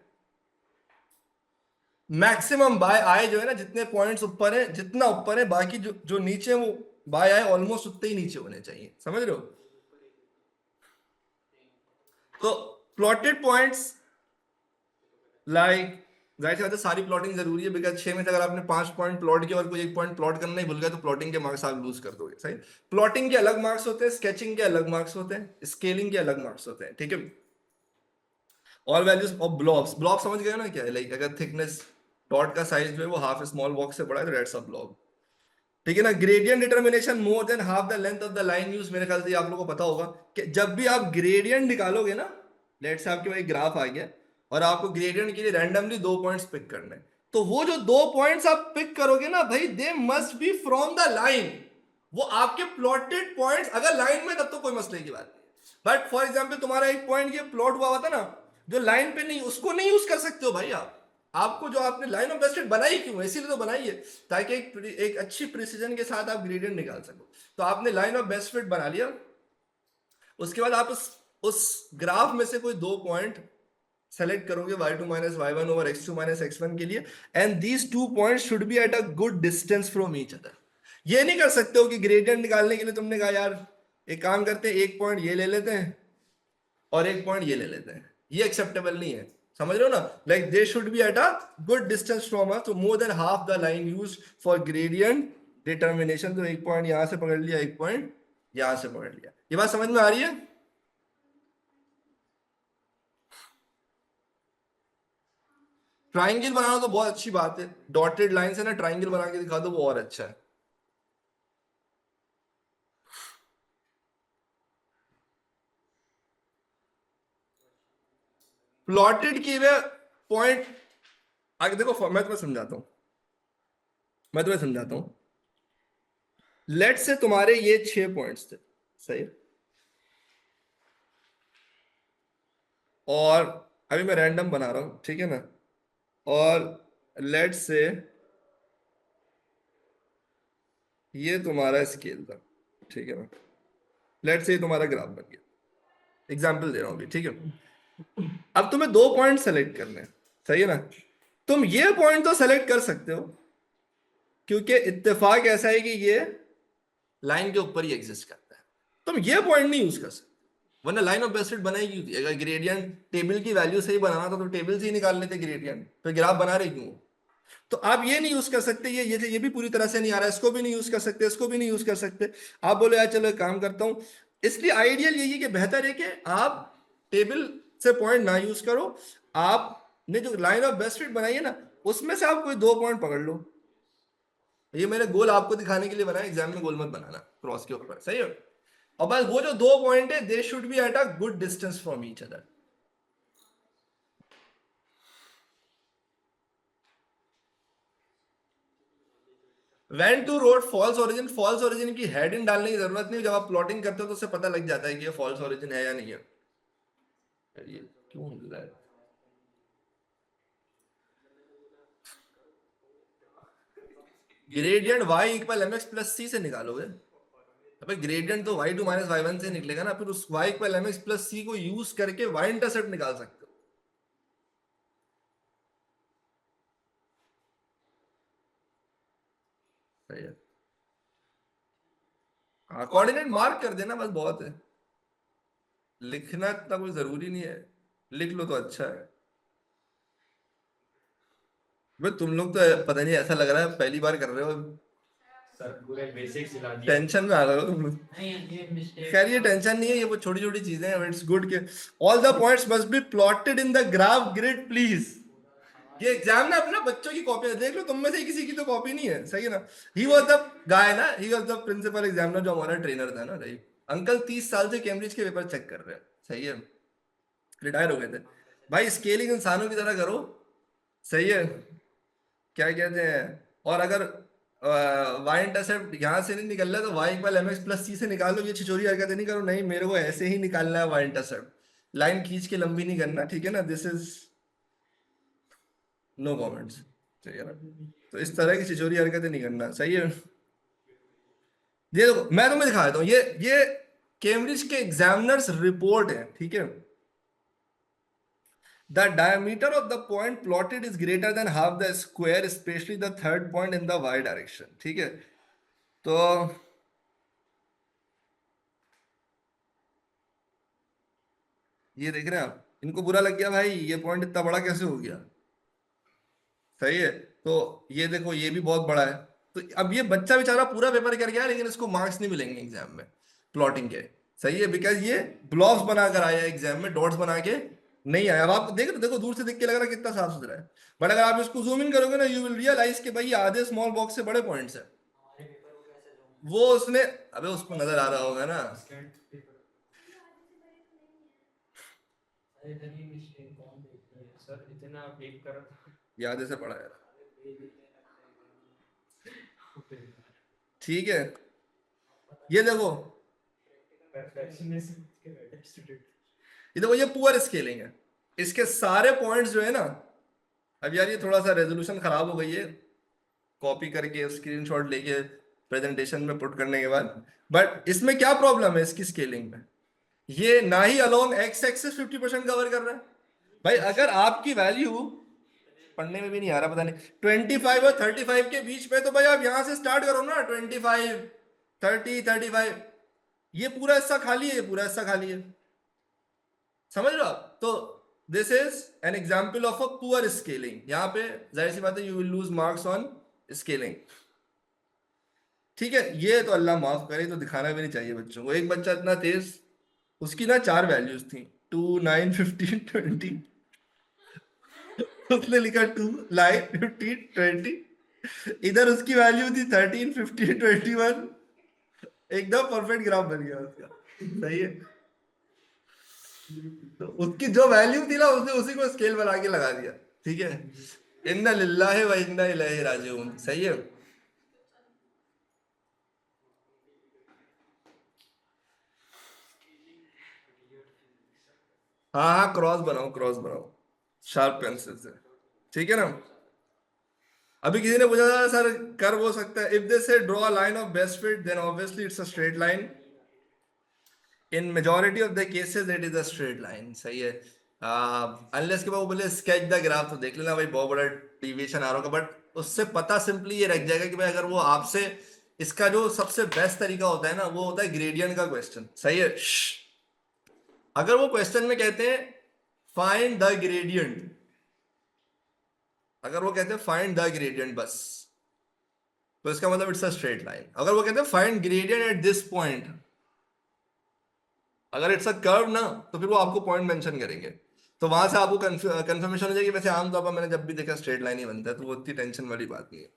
मैक्सिमम बाय आए जो है ना, जितने पॉइंट्स ऊपर है, जितना ऊपर है, बाकी जो जो नीचे है वो बाय आए ऑलमोस्ट उतने ही नीचे होने चाहिए, समझ रहे हो। तो प्लॉटेड पॉइंट्स लाइक, जाहिर सी बात है सारी प्लॉटिंग जरूरी है, बिकॉज 6 में से अगर आपने 5 पॉइंट प्लॉट किया और कोई एक पॉइंट प्लॉट करना ही भूल गया तो प्लॉटिंग के मार्क्स आप लूज कर दोगे, सही। प्लॉटिंग के अलग मार्क्स होते हैं, स्केचिंग के अलग मार्क्स होते हैं, स्केलिंग के अलग मार्क्स होते हैं, ठीक है। All values of blobs, blob समझ गए ना क्या है, लाइक अगर थिकनेस डॉट का साइज जो है वो हाफ स्मॉल बॉक्स से बड़ा है तो दैट्स अ ब्लॉब, ठीक है ना। Gradient determination more than half the length of the line use, मेरे ख्याल से आप लोगों को पता होगा कि जब भी आप ग्रेडियंट निकालोगे ना, लेट से आपके पास एक ग्राफ आ गया और आपको ग्रेडियंट के लिए रैंडमली 2 पॉइंट्स पिक करने हैं, तो वो जो 2 पॉइंट्स आप पिक करोगे ना भाई, they must be from the line. वो आपके प्लॉटेड पॉइंट्स अगर लाइन में तब तो कोई मसले की बात नहीं, बट फॉर एग्जाम्पल तुम्हारा एक पॉइंट ये प्लॉट हुआ था ना, जो लाइन पे नहीं, उसको नहीं यूज कर सकते हो भाई आप। आपको जो आपने लाइन ऑफ बेस्ट फिट बनाई क्यों, इसीलिए तो बनाई है ताकि एक अच्छी प्रिसीजन के साथ आप ग्रेडियंट निकाल सको। तो आपने लाइन ऑफ बेस्ट फिट बना लिया, उसके बाद आप उस ग्राफ में से कोई 2 पॉइंट सेलेक्ट करोगे y2 minus y1 over x2 minus x1 के लिए, and these 2 points should be at a good distance from each other. ये नहीं कर सकते हो कि ग्रेडियंट निकालने के लिए तुमने कहा यार एक काम करते हैं, एक पॉइंट ये ले लेते हैं और एक पॉइंट ये ले लेते हैं, ये एक्सेप्टेबल नहीं है। समझ रहे हो ना, like they should be at a good distance from us, तो more than half the line use for gradient determination. तो एक पॉइंट यहां से पकड़ लिया, एक पॉइंट यहां से पकड़ लिया। ये बात समझ में आ रही है? ट्राइंगल बनाना तो बहुत अच्छी बात है, डॉटेड लाइन से ना ट्राइंगल बना के दिखा दो, वो और अच्छा है। प्लॉटेड किए हुए पॉइंट, आगे देखो मैं तुम्हें समझाता हूं, मैं तुम्हें समझाता हूं। लेट से तुम्हारे ये 6 पॉइंट्स थे, सही, और अभी मैं रैंडम बना रहा हूं, ठीक है ना, और लेट से ये तुम्हारा स्केल था, ठीक है ना, लेट से ये तुम्हारा ग्राफ बन गया, एग्जाम्पल दे रहा हूं अभी, ठीक है। अब तुम्हें 2 पॉइंट सेलेक्ट करने हैं, सही है ना। तुम ये पॉइंट तो सेलेक्ट कर सकते हो, क्योंकि इत्तेफाक ऐसा है कि ये लाइन के ऊपर ही एग्जिस्ट करता है। तुम ये पॉइंट नहीं यूज कर सकते, वरना लाइन ऑफ बेस्ट फिट बनाई थी। अगर ग्रेडियंट टेबल की वैल्यू से ही बनाना था तो टेबल से ही निकाल लेते ग्रेडियंट, फिर ग्राफ बना रहे क्यों? तो आप ये नहीं यूज कर सकते, ये भी पूरी तरह से नहीं आ रहा है, इसको भी नहीं यूज कर सकते, इसको भी नहीं यूज कर सकते। आप बोले यार चलो एक काम करता हूं, इसलिए आइडियल यही है कि बेहतर है कि आप टेबल से पॉइंट ना यूज करो, आपने जो लाइन ऑफ बेस्ट फिट बनाई है ना, उसमें से आप कोई 2 पॉइंट पकड़ लो। ये मैंने गोल आपको दिखाने के लिए बनाया, एग्जाम में गोल मत बनाना क्रॉस के ऊपर, सही है। और बस वो जो 2 पॉइंट है, they should be at a good distance from each other. When to road false origin, false origin की हेडिंग डालने की जरूरत नहीं, जब आप प्लॉटिंग करते हो तो उससे पता लग जाता है कि ये फॉल्स ओरिजिन है या नहीं है। ये क्यों मिल रहा है? Gradient y equal mx plus c से निकालोगे, अबे ग्रेडियंट तो y2 माइनस y1 से निकलेगा ना, फिर उस y equal mx plus c को यूज करके y इंटरसेप्ट निकाल सकते हो। सही है, हाँ कोऑर्डिनेट मार्क कर देना बस, बहुत है, लिखना इतना कोई जरूरी नहीं है, लिख लो तो अच्छा है। भाई तुम लोग तो पता नहीं, ऐसा लग रहा है पहली बार कर रहे हो,
सर पूरे बेसिक सिला दिया।
टेंशन में आ गए हो तुम लोग।
नहीं ये मिस्टेक।
खैर ये टेंशन नहीं है, ये वो छोटी छोटी चीजें हैं, इट्स गुड के all the points must be plotted in the graph grid please. ये एग्जाम ना अपना बच्चों की कॉपी देख लो, तुम में से किसी की तो कॉपी नहीं है, सही है ना। ही वाज द गाय ना, he was the principal examiner, जो हमारा ट्रेनर था ना, राइट। अंकल 30 साल से कैम्ब्रिज के पेपर चेक कर रहे हैं, सही है, रिटायर हो गए थे। भाई स्केलिंग इंसानों की तरह करो, सही है, क्या कहते हैं। और अगर वाई इंटरसेप्ट यहाँ से नहीं निकल रहा तो y equal m x plus c से निकालो। ये छिछोरी हरकतें नहीं करो, नहीं मेरे को ऐसे ही निकालना है वाई इंटरसेप्ट, लाइन खींच के लंबी नहीं करना, ठीक है ना। दिस इज नो कमेंट्स, ठीक है ना। तो इस तरह की छिछोरी हरकतें नहीं करना, सही है। ये देखो मैं तुम्हें दिखा देता हूँ, ये कैम्ब्रिज के एग्जामिनर्स रिपोर्ट है, ठीक है। The diameter of the point plotted is greater than half the square, especially the third point in the y direction, ठीक है। तो ये देख रहे हैं आप, इनको बुरा लग गया भाई ये पॉइंट इतना बड़ा कैसे हो गया, सही है। तो ये देखो ये भी बहुत बड़ा है। तो अब ये बच्चा बेचारा पूरा पेपर कर गया, लेकिन इसको मार्क्स नहीं मिलेंगे एग्जाम में प्लॉटिंग के, सही है, बिकॉज ये ब्लॉक्स बनाकर आया एग्जाम में, डॉट्स बना के नहीं आया। अब आप देख रहे, देखो दूर से देख के लग रहा है कितना साफ सुथरा है, बट अगर आप इसको जूम इन करोगे ना, यू विल रियलाइज कि भाई ये आधे स्मॉल बॉक्स से बड़े पॉइंट्स है। वो उसने, अबे उसको नजर आ रहा होगा ना।
सर इतना वेट कर रहा था।
ये आधे से बड़ा है, ठीक है। ये देखो, ये देखो ये पुअर स्केलिंग है, इसके सारे पॉइंट्स जो है ना। अब यार ये थोड़ा सा रेजोल्यूशन खराब हो गई है, कॉपी करके स्क्रीनशॉट लेके प्रेजेंटेशन में पुट करने के बाद, बट इसमें क्या प्रॉब्लम है इसकी स्केलिंग में, ये ना ही अलोंग एक्स एक्सिस 50% कवर कर रहा है। भाई अगर आपकी वैल्यू, पढ़ने में भी नहीं आ रहा पता नहीं, 25 और 35 के बीच में, तो भाई आप यहां से स्टार्ट करो ना, 25 30 35, ये पूरा हिस्सा खाली है, ये पूरा हिस्सा खाली है, समझ रहे हो आप। तो this is an example of a poor scaling. यहाँ पे जाहिर सी बात है you will lose marks on scaling. ठीक है, ये तो अल्लाह माफ करे, तो दिखाना भी नहीं चाहिए बच्चों को। एक बच्चा इतना तेज, उसकी ना 4 वैल्यूज थी, 2, 9, 15, 20। उसने लिखा 2, 9, 15, 20। इधर उसकी वैल्यू थी 13, 15, 21। एकदम परफेक्ट ग्राफ बन गया उसका। सही है, तो उसकी जो वैल्यू थी ना उसने उसी को स्केल बना के लगा दिया। ठीक है, इन्ना लिल्लाहि व इन्ना इलैहि राजिऊन। सही है। हाँ हाँ, क्रॉस बनाओ, क्रॉस बनाओ शार्प पेंसिल से। ठीक है ना। अभी किसी ने पूछा था सर कर वो सकता है, if they say draw a line of best fit then obviously it's a straight line. In majority of the cases it is a straight line. सही है। अनलेस के बाद वो बोले स्केच द ग्राफ, तो देख लेना भाई बहुत बड़ा डिविएशन आ रहा होगा, बट उससे पता सिंपली ये रख जाएगा कि भाई अगर वो आपसे, इसका जो सबसे बेस्ट तरीका होता है ना वो होता है ग्रेडियंट का क्वेश्चन। सही है। अगर वो क्वेश्चन में कहते हैं फाइंड द ग्रेडियंट, अगर वो कहते हैं फाइंड द ग्रेडियंट बस, तो इसका मतलब इट्स अ स्ट्रेट लाइन। अगर वो कहते हैं find gradient at this point, अगर इट्स अ कर्व ना, तो फिर वो आपको पॉइंट मेंशन करेंगे, तो वहां से आपको कंफर्मेशन हो जाएगी। वैसे आमतौर पर मैंने जब भी देखा स्ट्रेट लाइन ही बनता है, तो वो इतनी टेंशन वाली बात नहीं है।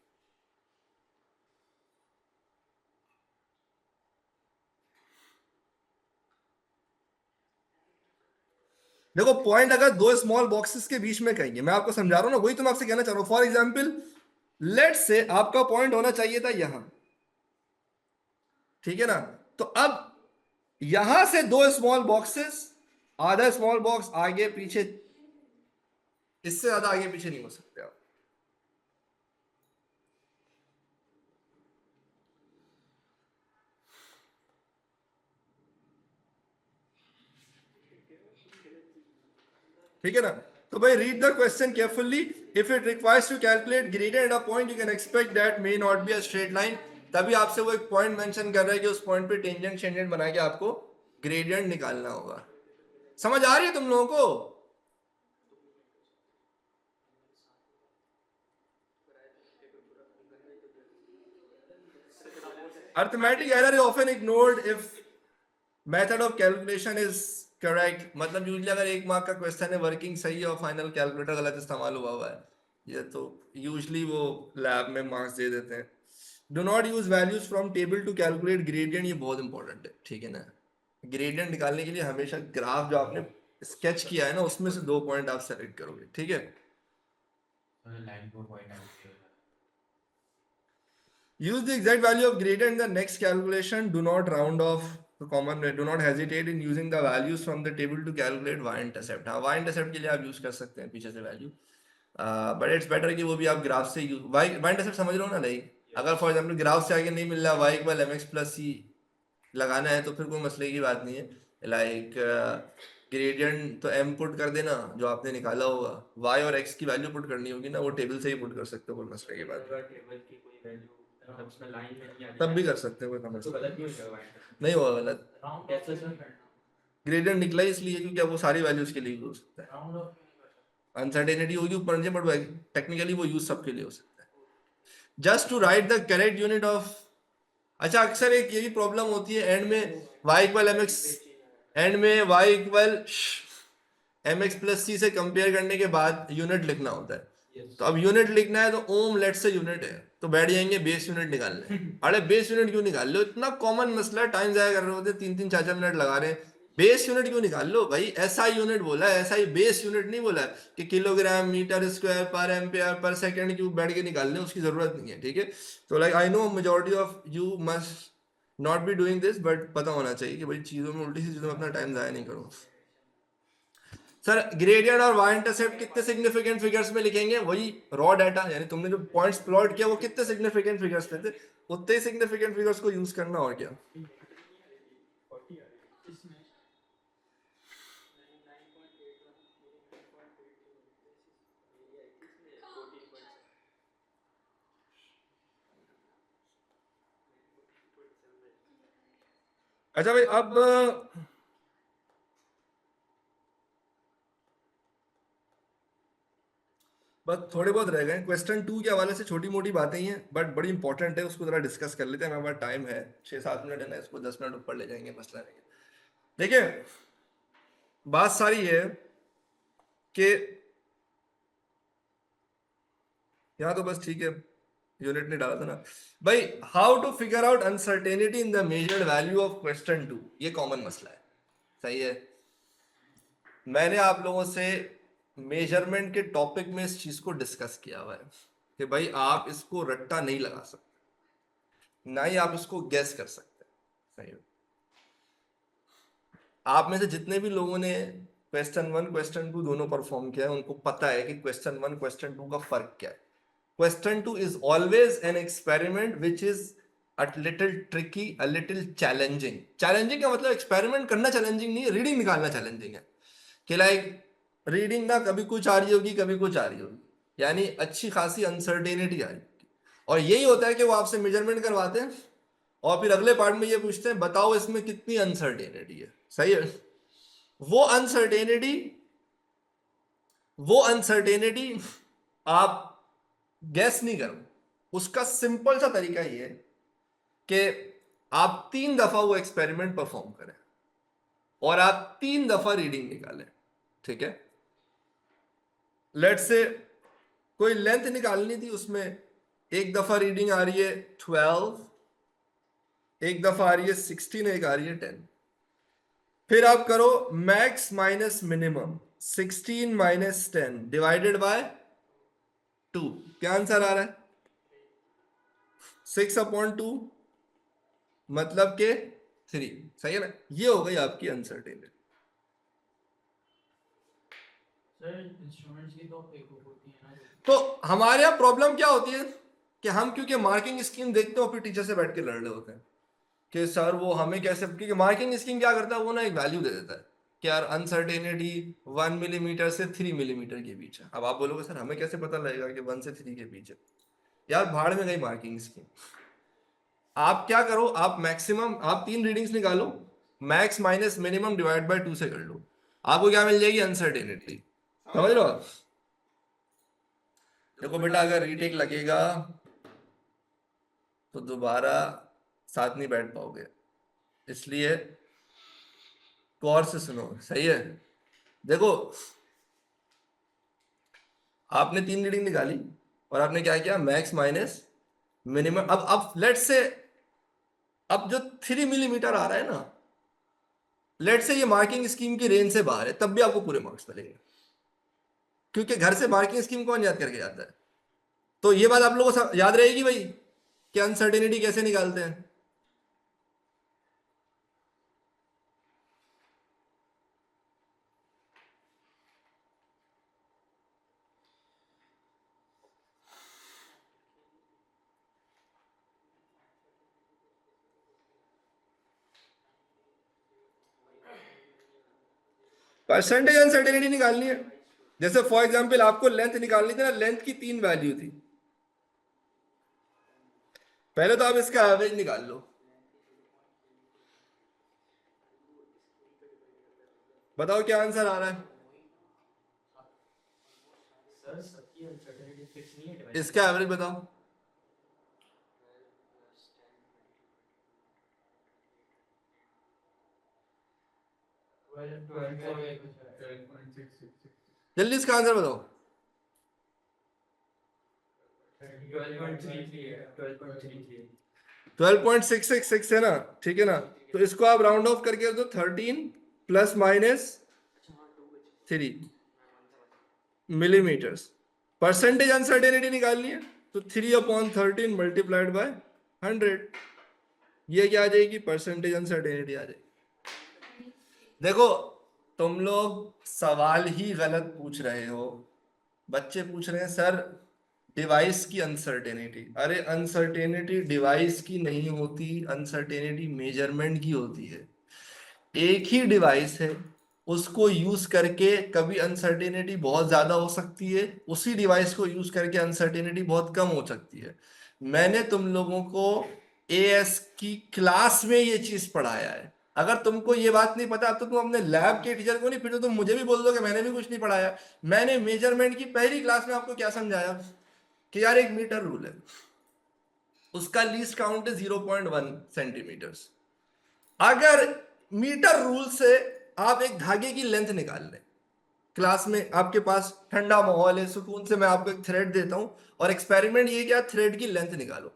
देखो पॉइंट अगर दो स्मॉल बॉक्सेस के बीच में कहीं है, मैं आपको समझा रहा हूं ना, वही तो मैं आपसे कहना चाह रहा हूं। फॉर एग्जाम्पल लेट से आपका पॉइंट होना चाहिए था यहां, ठीक है ना। तो अब यहां से दो स्मॉल बॉक्सेस, आधा स्मॉल बॉक्स आगे पीछे, इससे ज्यादा आगे पीछे नहीं हो सकते आप। ठीक है ना। तो भाई read the question carefully. If it requires to calculate gradient at a point you can expect that may not be a straight line. तभी आपसे वो एक पॉइंट मेंशन कर रहा है कि उस पॉइंट पे टेंजेंट शेंजेंट बना के आपको ग्रेडियंट निकालना होगा। समझ आ रही है तुम लोगों को। Arithmetic error is often ignored if method of calculation is correct. मतलब यूजली अगर 1 मार्क का क्वेश्चन है, वर्किंग सही है और फाइनल कैलकुलेटर गलत इस्तेमाल हुआ है, ये तो यूजली वो लैब में मार्क्स दे देते हैं। Do not use values from table to calculate gradient, ये बहुत इंपॉर्टेंट है। ठीक है ना। ग्रेडियंट निकालने के लिए हमेशा ग्राफ जो आपने स्केच किया है ना, उसमें से 2 पॉइंट आप सेलेक्ट करोगे। ठीक है। Use the exact value of gradient in the next calculation. Do not round off the common. Do not hesitate in using the values from the table to calculate y-intercept. हाँ, y-intercept के लिए आप use कर सकते हैं पीछे से value, but it's better कि वो भी आप ग्राफ से यूज, y-intercept समझ रहे हो ना। लाइक अगर फॉर एग्जाम्पल ग्राफ से आगे नहीं मिल रहा, y equal mx plus c लगाना है, तो फिर कोई मसले की बात नहीं है। लाइक ग्रेडियंट तो m पुट कर देना जो आपने निकाला होगा, y और x की वैल्यू पुट करनी होगी ना, वो टेबल से ही पुट कर सकते हो, कोई मसले की बात नहीं।
टेबल की कोई वैल्यू मतलब उसमें लाइन में नहीं आ
तब भी
रही
कर सकते हो, कोई
तो
समस्या
गलत नहीं हो जाएगा।
नहीं होगा गलत।
राउंड कैसे करना
ग्रेडियंट निकला ही इसलिए क्योंकि अब वो सारी वैल्यूज के लिए यूज हो सकता है।
राउंड ऑफ क्यों नहीं कर सकते?
अनसर्टेनिटी होगी ऊपर नीचे, बट टेक्निकली वो यूज सबके लिए हो सकता है। Just to write the correct unit of, अच्छा अक्सर एक यही प्रॉब्लम होती है एंड में, y equal m x, and में y equal m x plus c से कंपेयर करने के बाद यूनिट लिखना होता है। तो अब यूनिट लिखना है तो ओम लेट से यूनिट है, तो बैठ जाएंगे बेस यूनिट निकालने। अरे बेस यूनिट क्यों निकाल लो, इतना कॉमन मसला है, टाइम जाया कर रहे होते, 3-3, 4-4 मिनट लगा रहे हैं। बेस यूनिट क्यों निकाल लो भाई, ऐसा यूनिट बोला है, ऐसा ही बेस यूनिट नहीं बोला है कि किलोग्राम मीटर स्क्वायर पर एम्पियर पर सेकंड क्यूब बैठ के निकालने, उसकी जरूरत नहीं है। ठीक है। तो like I know majority of you must not be doing this, but पता होना चाहिए कि भाई चीजों में, उल्टी सी चीजों में अपना टाइम जाया नहीं करो। सर ग्रेडियंट और वाई इंटरसेप्ट कितने सिग्निफिकेंट फिगर्स में लिखेंगे, वही रॉ डाटा, यानी तुमने जो पॉइंट्स प्लॉट किया वो कितने सिग्निफिकेंट फिगर्स पे थे, उतने ही सिग्निफिकेंट फिगर्स को यूज करना, और क्या। अच्छा भाई अब बस थोड़े बहुत रह गए। क्वेश्चन 2 के हवाले से छोटी मोटी बातें ही हैं बट बड़ी इंपॉर्टेंट है, उसको जरा डिस्कस कर लेते हैं। हमारे पास टाइम है 6-7 मिनट है ना, इसको 10 मिनट ऊपर ले जाएंगे, मसला नहीं है। देखिए बात सारी है कि यहाँ तो बस ठीक है, यूनिट नहीं डाला था ना भाई। How to figure out uncertainty in the measured value of question 2, ये कॉमन मसला है, सही है। मैंने आप लोगों से मेजरमेंट के टॉपिक में इस चीज को डिस्कस किया हुआ है कि भाई आप इसको रट्टा नहीं लगा सकते, ना ही आप इसको गैस कर सकते, सही है। आप में से जितने भी लोगों ने क्वेश्चन 1 क्वेश्चन 2 दोनों परफॉर्म किया है, उनको पता है कि क्वेश्चन 1 क्वेश्चन 2 का फर्क क्या है। Question 2 is always an experiment which is a little tricky, a little challenging. Challenging का मतलब एक्सपेरिमेंट करना चैलेंजिंग नहीं है, रीडिंग निकालना चैलेंजिंग है। कि लाइक रीडिंग ना कभी कुछ आ रही होगी कभी कुछ आ रही होगी, यानी अच्छी खासी अनसर्टेनिटी आ रही होगी। और यही होता है कि वो आपसे मेजरमेंट करवाते हैं और फिर अगले पार्ट में ये पूछते हैं बताओ इसमें कितनी अनसर्टेनिटी है, सही है। वो अनसर्टेनिटी आप गैस नहीं करो। उसका सिंपल सा तरीका ये है कि आप 3 दफा वो एक्सपेरिमेंट परफॉर्म करें और आप 3 दफा रीडिंग निकालें, ठीक है। लेट्स से कोई लेंथ निकालनी थी, उसमें एक दफा रीडिंग आ रही है 12, एक दफा आ रही है 16, एक आ रही है 10। फिर आप करो max minus minimum, 16 minus 10 divided by 2, क्या आंसर आ रहा है? 6/2 मतलब के 3, सही है ना। ये हो गई आपकी अनसर्टेनिटी।
सर इंस्ट्रूमेंट्स की तो एक होती है ना,
तो हमारे यहाँ प्रॉब्लम क्या होती है कि हम क्योंकि मार्किंग स्कीम देखते हो फिर टीचर से बैठ के लड़ रहे होते हैं कि सर वो हमें कैसे, क्योंकि मार्किंग स्कीम क्या करता है वो ना एक वैल्यू दे देता है कि यार अनसर्टेनिटी 1 मिलीमीटर से 3 मिलीमीटर के बीच है। अब आप बोलोगे सर हमें कैसे पता लगेगा कि 1 से 3 के बीच है? यार भाड़ में गई मार्किंग स्कीम। आप क्या करो, आप मैक्सिमम आप 3 रीडिंग्स निकालो, max minus minimum divide by 2 से कर लो, आपको क्या मिल जाएगी? अनसर्टेनिटी। समझ रहे हो आप? देखो बेटा अगर रीटेक लगेगा तो दोबारा साथ नहीं बैठ पाओगे, इसलिए गौर से सुनो, सही है। देखो आपने 3 रीडिंग निकाली और आपने क्या किया, मैक्स माइनस मिनिमम। अब लेट से अब जो 3 मिलीमीटर आ रहा है ना, लेट से ये मार्किंग स्कीम की रेंज से बाहर है, तब भी आपको पूरे मार्क्स मिलेंगे, क्योंकि घर से मार्किंग स्कीम कौन याद करके जाता है। तो ये बात आप लोगों को याद रहेगी भाई कि अनसर्टेनिटी कैसे निकालते हैं। परसेंटेज अनसर्टेनिटी निकालनी है। जैसे फॉर एग्जांपल आपको लेंथ निकालनी थी ना, लेंथ की 3 वैल्यू थी। पहले तो आप इसका एवरेज निकाल लो, बताओ क्या आंसर आ रहा है।
सर सबकी अनसर्टेनिटी फिक्स नहीं है,
इसका एवरेज बताओ।
12.66
जल्दी इसका आंसर बताओ। 12.666 है ना, ठीक है ना। तो इसको आप राउंड ऑफ करके दो 13 plus minus 3 millimetres. Percentage uncertainty निकालनी है तो 3/13 मल्टीप्लाइड बाय 100, ये क्या आ जाएगी? परसेंटेज अनसर्टेनिटी आ जाएगी। देखो तुम लोग सवाल ही गलत पूछ रहे हो। बच्चे पूछ रहे हैं सर डिवाइस की अनसर्टेनिटी। अरे अनसर्टेनिटी डिवाइस की नहीं होती, अनसर्टेनिटी मेजरमेंट की होती है। एक ही डिवाइस है, उसको यूज करके कभी अनसर्टेनिटी बहुत ज्यादा हो सकती है, उसी डिवाइस को यूज करके अनसर्टेनिटी बहुत कम हो सकती है। मैंने तुम लोगों को एएस की क्लास में ये चीज पढ़ाया है अगर तुमको ये बात नहीं पता, अब तो तुम अपने लैब के टीचर को नहीं, फिर तो तुम मुझे भी बोल दो कि मैंने भी कुछ नहीं पढ़ाया। मैंने मेजरमेंट की पहली क्लास में आपको क्या समझाया कि यार एक मीटर रूल है, उसका लीस्ट काउंट है 0.1 सेंटीमीटर्स। अगर मीटर रूल से आप एक धागे की लेंथ निकाल लें, क्लास में आपके पास ठंडा माहौल है, सुकून से मैं आपको एक थ्रेड देता हूं और एक्सपेरिमेंट ये क्या, थ्रेड की लेंथ निकालो।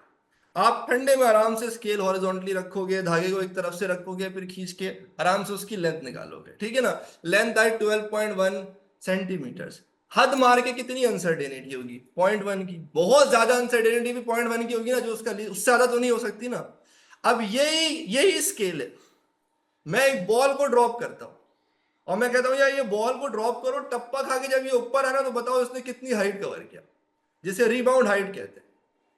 आप ठंडे में आराम से स्केल हॉरिजॉन्टली रखोगे, धागे को एक तरफ से रखोगे, फिर खींच के आराम से उसकी लेंथ निकालोगे, ठीक है ना। लेंथ आई 12.1 सेंटीमीटर्स। हद मार के कितनी अनसर्टेनिटी होगी, 0.1 की। बहुत ज्यादा अनसर्टेनिटी भी 0.1 की होगी ना, जो उसका उससे ज्यादा तो नहीं हो सकती ना। अब यही यही स्केल है। मैं एक बॉल को ड्रॉप करता हूं और मैं कहता हूं यार ये बॉल को ड्रॉप करो, टप्पा खा के जब ये ऊपर आना तो बताओ इसने कितनी हाइट कवर किया, जिसे रिबाउंड हाइट कहते हैं।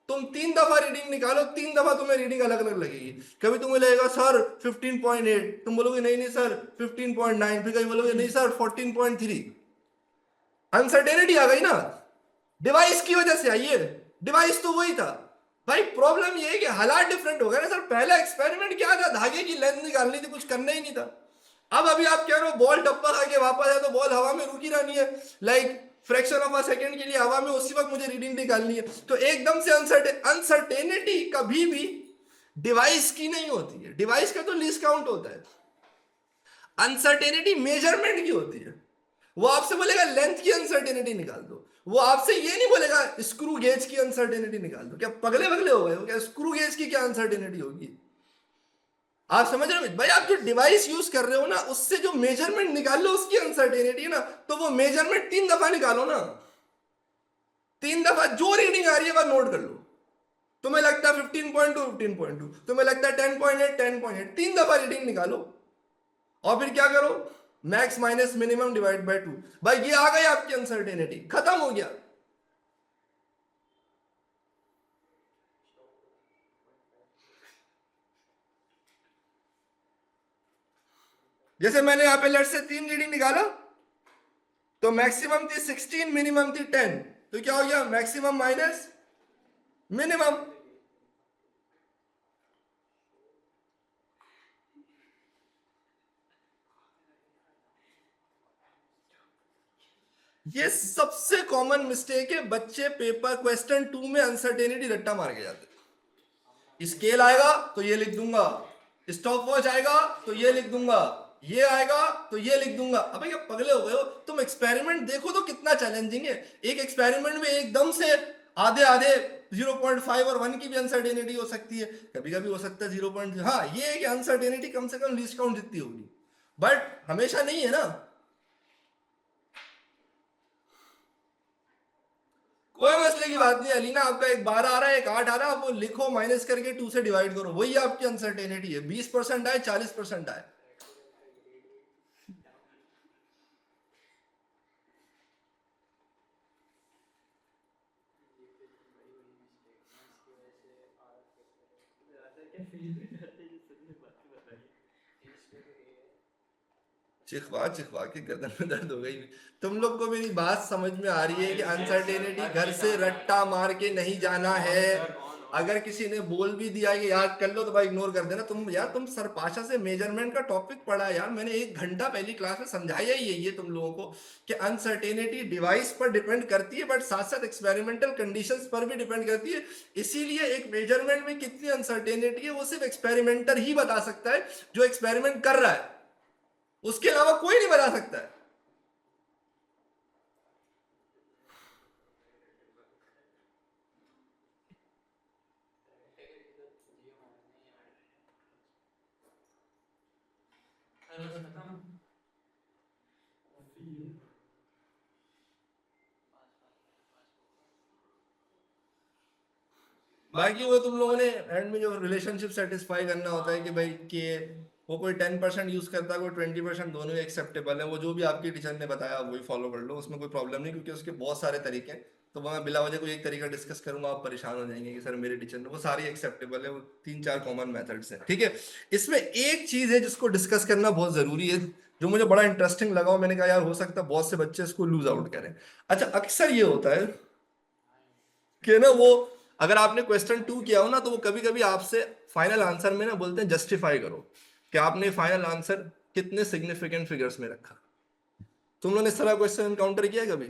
तुम 3 दफा रीडिंग निकालो, 3 दफा तुम्हें रीडिंग अलग अलग लगेगी। कभी तुम्हें लगेगा सर 15.8, तुम बोलोगे नहीं नहीं सर 15.9, फिर कभी बोलोगे नहीं सर 14.3। अनसर्टेनिटी आ गई ना, डिवाइस की वजह से आई है। डिवाइस तो वही था भाई, प्रॉब्लम ये है कि हालात डिफरेंट हो गए ना सर। पहला एक्सपेरिमेंट क्या था, धागे की लेंथ निकालनी थी, कुछ करना ही नहीं था। अब अभी आप कह रहे हो बॉल टप्पा खा के वापस है तो बॉल हवा में रुकी रहनी है, like fraction of a second के लिए हवा में, उसी वक्त मुझे रीडिंग निकालनी है। तो एकदम से अनसर्टेनिटी कभी भी डिवाइस की नहीं होती है, डिवाइस का तो लीस्ट काउंट होता है। अनसर्टेनिटी मेजरमेंट की होती है। वो आपसे बोलेगा लेंथ की अनसर्टेनिटी निकाल दो, वो आपसे ये नहीं बोलेगा स्क्रू गेज की अनसर्टेनिटी निकाल दो। क्या पगले पगले हो गए हो क्या, स्क्रू गेज की क्या अनसर्टेनिटी होगी। आप समझ रहे हो भाई, आप जो डिवाइस यूज कर रहे हो ना, उससे जो मेजरमेंट निकाल लो उसकी अनसर्टेनिटी है ना, तो वो मेजरमेंट 3 दफा निकालो ना। 3 दफा जो रीडिंग आ रही है वह नोट कर लो। तुम्हें लगता है 15.2 15.2, तुम्हें लगता है 10.8 10.8, 3 दफा रीडिंग निकालो और फिर क्या करो, max minus minimum divide by 2। भाई ये आ गई आपकी अनसर्टेनिटी, खत्म हो गया। जैसे मैंने यहां पे लेट से 3 रीडिंग निकाला, तो मैक्सिमम थी 16, मिनिमम थी 10, तो क्या हो गया, मैक्सिमम माइनस मिनिमम। ये सबसे कॉमन मिस्टेक है, बच्चे पेपर क्वेश्चन 2 में अनसर्टेनिटी रट्टा मार के जाते हैं। स्केल आएगा तो ये लिख दूंगा, स्टॉप वॉच आएगा तो ये लिख दूंगा, ये आएगा तो ये लिख दूंगा। अबे क्या पगले हो गए हो तुम। एक्सपेरिमेंट देखो तो कितना चैलेंजिंग है। एक एक्सपेरिमेंट में एकदम से आधे आधे 0.5 और 1 की भी अनसर्टेनिटी हो सकती है, कभी कभी हो सकता है 0. हाँ ये है कि अनसर्टेनिटी कम से कम लीस्ट काउंट जितनी होगी, बट हमेशा नहीं है ना। कोई मसले की बात नहीं अलीना, आपका एक 12 आ रहा है, एक 8 आ रहा है, आप वो लिखो, माइनस करके 2 से डिवाइड करो, वही आपकी अनसर्टेनिटी है। 20% आए 40% आए, चिखवा चिखवा के गर्दन में दर्द हो गई। तुम लोग को मेरी बात समझ में आ रही है कि अनसर्टेनिटी घर से रट्टा मार के नहीं जाना है। अगर किसी ने बोल भी दिया कि याद कर लो तो भाई इग्नोर कर देना। तुम यार तुम सरपाशा से मेजरमेंट का टॉपिक पढ़ा है यार, मैंने 1 घंटा पहली क्लास में समझाया ही है ये तुम लोगों को कि अनसर्टेनिटी डिवाइस पर डिपेंड करती है, बट साथ साथ एक्सपेरिमेंटल कंडीशंस पर भी डिपेंड करती है। इसीलिए एक मेजरमेंट में कितनी अनसर्टेनिटी है वो सिर्फ एक्सपेरिमेंटर ही बता सकता है, जो एक्सपेरिमेंट कर रहा है, उसके अलावा कोई नहीं बता सकता है। बाकी वो तुम लोगों ने एंड में जो रिलेशनशिप सेटिस्फाई करना होता है कि भाई कि वो कोई 10% यूज करता है, कोई 20%, दोनों ही एक्सेप्टेबल है। वो जो भी आपके टीचर ने बताया वही फॉलो कर लो, उसमें कोई प्रॉब्लम नहीं, क्योंकि उसके बहुत सारे तरीके हैं। तो मैं बिला वजह कोई एक तरीका डिस्कस करूंगा आप परेशान हो जाएंगे कि सर मेरे टीचर ने, वो सारी एक्सेप्टेबल है, वो 3-4 कॉमन मेथड्स हैं, ठीक है। इसमें एक चीज है जिसको डिस्कस करना बहुत जरूरी है, जो मुझे बड़ा इंटरेस्टिंग लगा और मैंने कहा यार हो सकता है बहुत से बच्चे इसको लूज आउट करें। अच्छा अक्सर ये होता है कि ना, वो अगर आपने क्वेश्चन 2 किया हो ना, तो वो कभी कभी आपसे फाइनल आंसर में ना बोलते हैं जस्टिफाई करो। कि आपने फाइनल आंसर कितने सिग्निफिकेंट फिगर्स में रखा। तुम लोगों ने इस तरह क्वेश्चन एनकाउंटर किया है कभी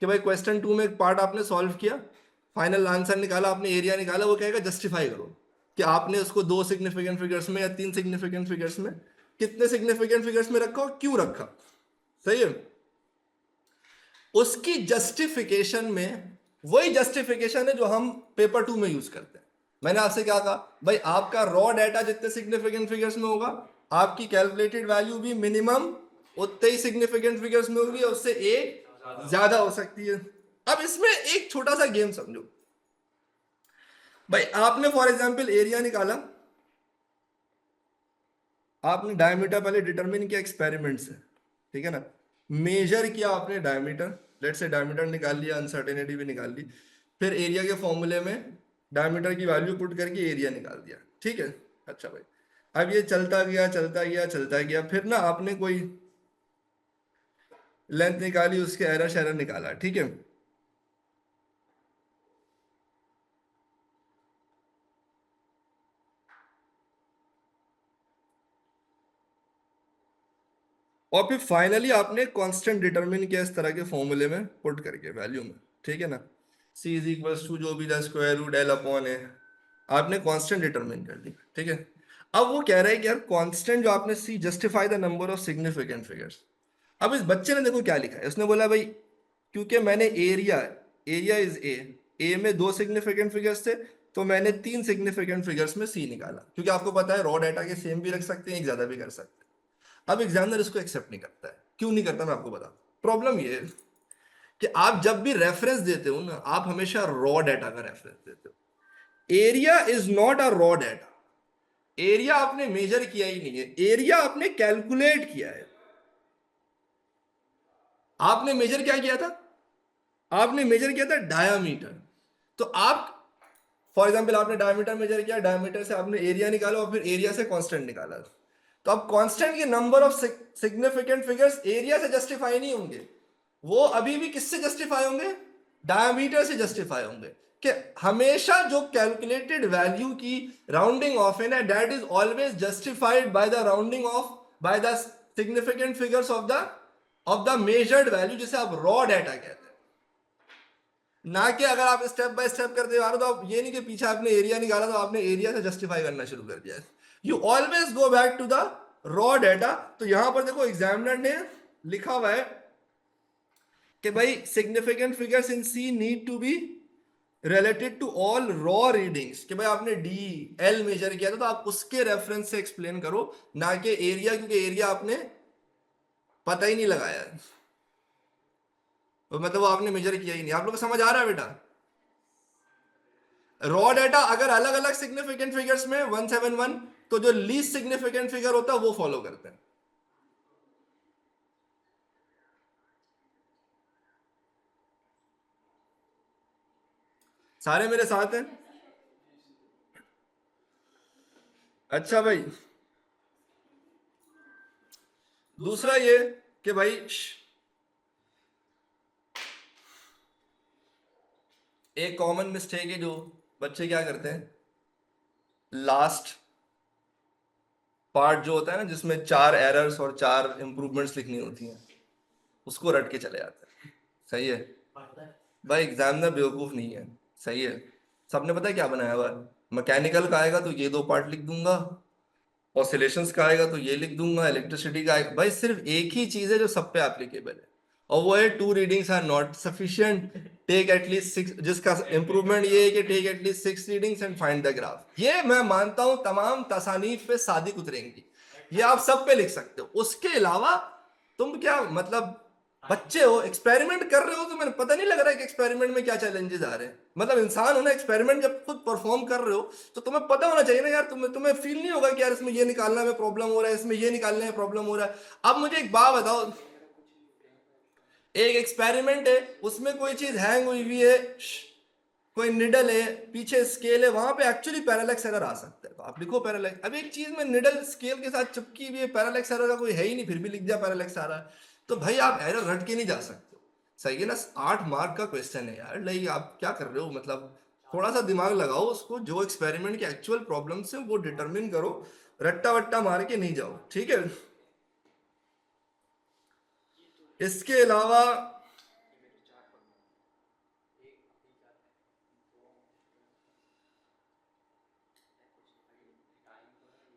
कि भाई क्वेश्चन 2 में एक पार्ट आपने सॉल्व किया, फाइनल आंसर निकाला, आपने एरिया निकाला, वो कहेगा जस्टिफाई करो कि आपने उसको 2 सिग्निफिकेंट फिगर्स में या 3 सिग्निफिकेंट फिगर्स में, कितने सिग्निफिकेंट फिगर्स में रखा और क्यों रखा। सही है। उसकी जस्टिफिकेशन में वही जस्टिफिकेशन है जो हम पेपर 2 में यूज करते हैं। मैंने आपसे क्या कहा, भाई आपका रॉ डाटा जितने सिग्निफिकेंट फिगर्स में होगा, आपकी कैलकुलेटेड वैल्यू भी मिनिमम उतने ही सिग्निफिकेंट फिगर्स में होगी, उससे एक ज्यादा हो सकती है। अब इसमें एक छोटा सा गेम समझो। भाई आपने फॉर एग्जांपल एरिया निकाला, आपने डायमीटर पहले डिटरमिन किया एक्सपेरिमेंट से, ठीक है ना, मेजर किया आपने डायमीटर, लेट से डायमीटर निकाल लिया, अनसर्टेनिटी भी निकाल ली, फिर एरिया के फॉर्मूले में डायमीटर की वैल्यू पुट करके एरिया निकाल दिया, ठीक है। अच्छा भाई, अब ये चलता गया चलता गया चलता गया, फिर ना आपने कोई लेंथ निकाली, उसके एरर शेरर निकाला, ठीक है। और फिर फाइनली आपने कांस्टेंट डिटरमिन किया इस तरह के फॉर्मूले में पुट करके वैल्यू में, ठीक है ना, c इज इक्वल्स टू जो भी the square root L upon है, आपने कांस्टेंट डिटरमिन कर ली, ठीक है। अब वो कह रहा है कि यार कांस्टेंट जो आपने c justify the number of significant figures. अब इस बच्चे ने देखो क्या लिखा है, उसने बोला भाई क्योंकि मैंने एरिया, एरिया इज ए में 2 सिग्निफिकेंट फिगर्स थे, तो मैंने 3 सिग्निफिकेंट फिगर्स में c निकाला, क्योंकि आपको पता है रॉ डाटा के सेम भी रख सकते हैं, एक ज्यादा भी कर सकते हैं। अब एग्जामिनर इसको एक्सेप्ट नहीं करता है, क्यों नहीं करता मैं आपको बता। प्रॉब्लम ये है कि आप जब भी रेफरेंस देते हो ना, आप हमेशा रॉ डाटा का रेफरेंस देते हो। Area is not a raw data, area आपने मेजर किया ही नहीं है, एरिया आपने कैलकुलेट किया है। आपने मेजर क्या किया था, आपने मेजर किया था डायामीटर। तो आप फॉर एग्जाम्पल आपने डायमीटर मेजर किया, डायमीटर से आपने एरिया निकाला और फिर एरिया से कांस्टेंट निकाला, तो अब कांस्टेंट के number of significant figures area से जस्टिफाई नहीं होंगे, वो अभी भी किससे जस्टिफाई होंगे, डायमीटर से जस्टिफाई होंगे। कि हमेशा जो कैलकुलेटेड वैल्यू की राउंडिंग ऑफ है ना, that is always justified by the rounding off by the significant figures of the measured value, जिसे आप रॉ डाटा कहते हैं। ना कि अगर आप स्टेप बाय स्टेप करते जा रहे हो, तो आप ये नहीं कि पीछे आपने एरिया निकाला तो आपने एरिया से जस्टिफाई करना शुरू कर दिया। You always go back to the raw data. तो यहां पर देखो एग्जामिनर ने लिखा हुआ है कि भाई significant figures in C need to be related to all raw readings, कि भाई आपने डी एल मेजर किया था तो आप उसके रेफरेंस से एक्सप्लेन करो, ना कि एरिया, क्योंकि एरिया आपने पता ही नहीं लगाया, तो मतलब वो आपने मेजर किया ही नहीं। आप लोग को समझ आ रहा है बेटा। रॉ डाटा अगर अलग अलग सिग्निफिकेंट फिगर्स में 171, तो जो लीस्ट सिग्निफिकेंट फिगर होता है वो फॉलो करते हैं। सारे मेरे साथ हैं। अच्छा भाई, दूसरा ये कि भाई एक कॉमन मिस्टेक है जो बच्चे क्या करते हैं, लास्ट पार्ट जो होता है ना, जिसमें 4 एरर्स और 4 इंप्रूवमेंट्स लिखनी होती हैं, उसको रट के चले जाते हैं। सही है भाई, एग्जामिनर बेवकूफ नहीं है। सही है, सबने पता है क्या बनाया हुआ है, मैकेनिकल का आएगा तो ये 2 पार्ट लिख दूंगा, ऑसिलेशंस का आएगा तो ये लिख दूंगा, इलेक्ट्रिसिटी का आएगा। भाई सिर्फ एक ही चीज है जो सब पे एप्लीकेबल है, और वो है 2 readings are not sufficient, take at least 6, जिसका इंप्रूवमेंट ये है कि take at least 6 readings and find the graph. ये मैं मानता हूं तमाम तसानीफ पे सादिक उतरेंगी, ये आप सब पे लिख सकते हो। उसके अलावा तुम क्या मतलब बच्चे हो, एक्सपेरिमेंट कर रहे हो, तो मैंने पता नहीं लग रहा है कि एक्सपेरिमेंट में क्या चैलेंजेस आ रहे हैं। मतलब इंसान हो ना, एक्सपेरिमेंट जब खुद परफॉर्म कर रहे हो तो तुम्हें पता होना चाहिए ना यार, तुम्हें फील नहीं होगा कि यार इसमें ये निकालना में प्रॉब्लम हो रहा है, इसमें ये निकालने में प्रॉब्लम हो रहा है। अब मुझे एक बात बताओ, एक एक्सपेरिमेंट है, उसमें कोई चीज हैंग हुई हुई है, कोई निडल है, पीछे स्केल है, वहां पे एक्चुअली पैरालैक्स एरर आ सकता है, तो आप लिखो पैरालैक्स। अब एक चीज में निडल स्केल के साथ चिपकी हुई है, पैरालैक्स एरर का कोई है ही नहीं, फिर भी लिख दिया पैरालैक्स आ रहा है, तो भाई आप एरर रट के नहीं जा सकते हो। सही है ना, 8 मार्क का क्वेश्चन है यार, लाइक आप क्या कर रहे हो, मतलब थोड़ा सा दिमाग लगाओ, उसको जो एक्सपेरिमेंट के एक्चुअल प्रॉब्लम्स है वो डिटरमिन करो, रट्टा वट्टा मार के नहीं जाओ, ठीक है। इसके अलावा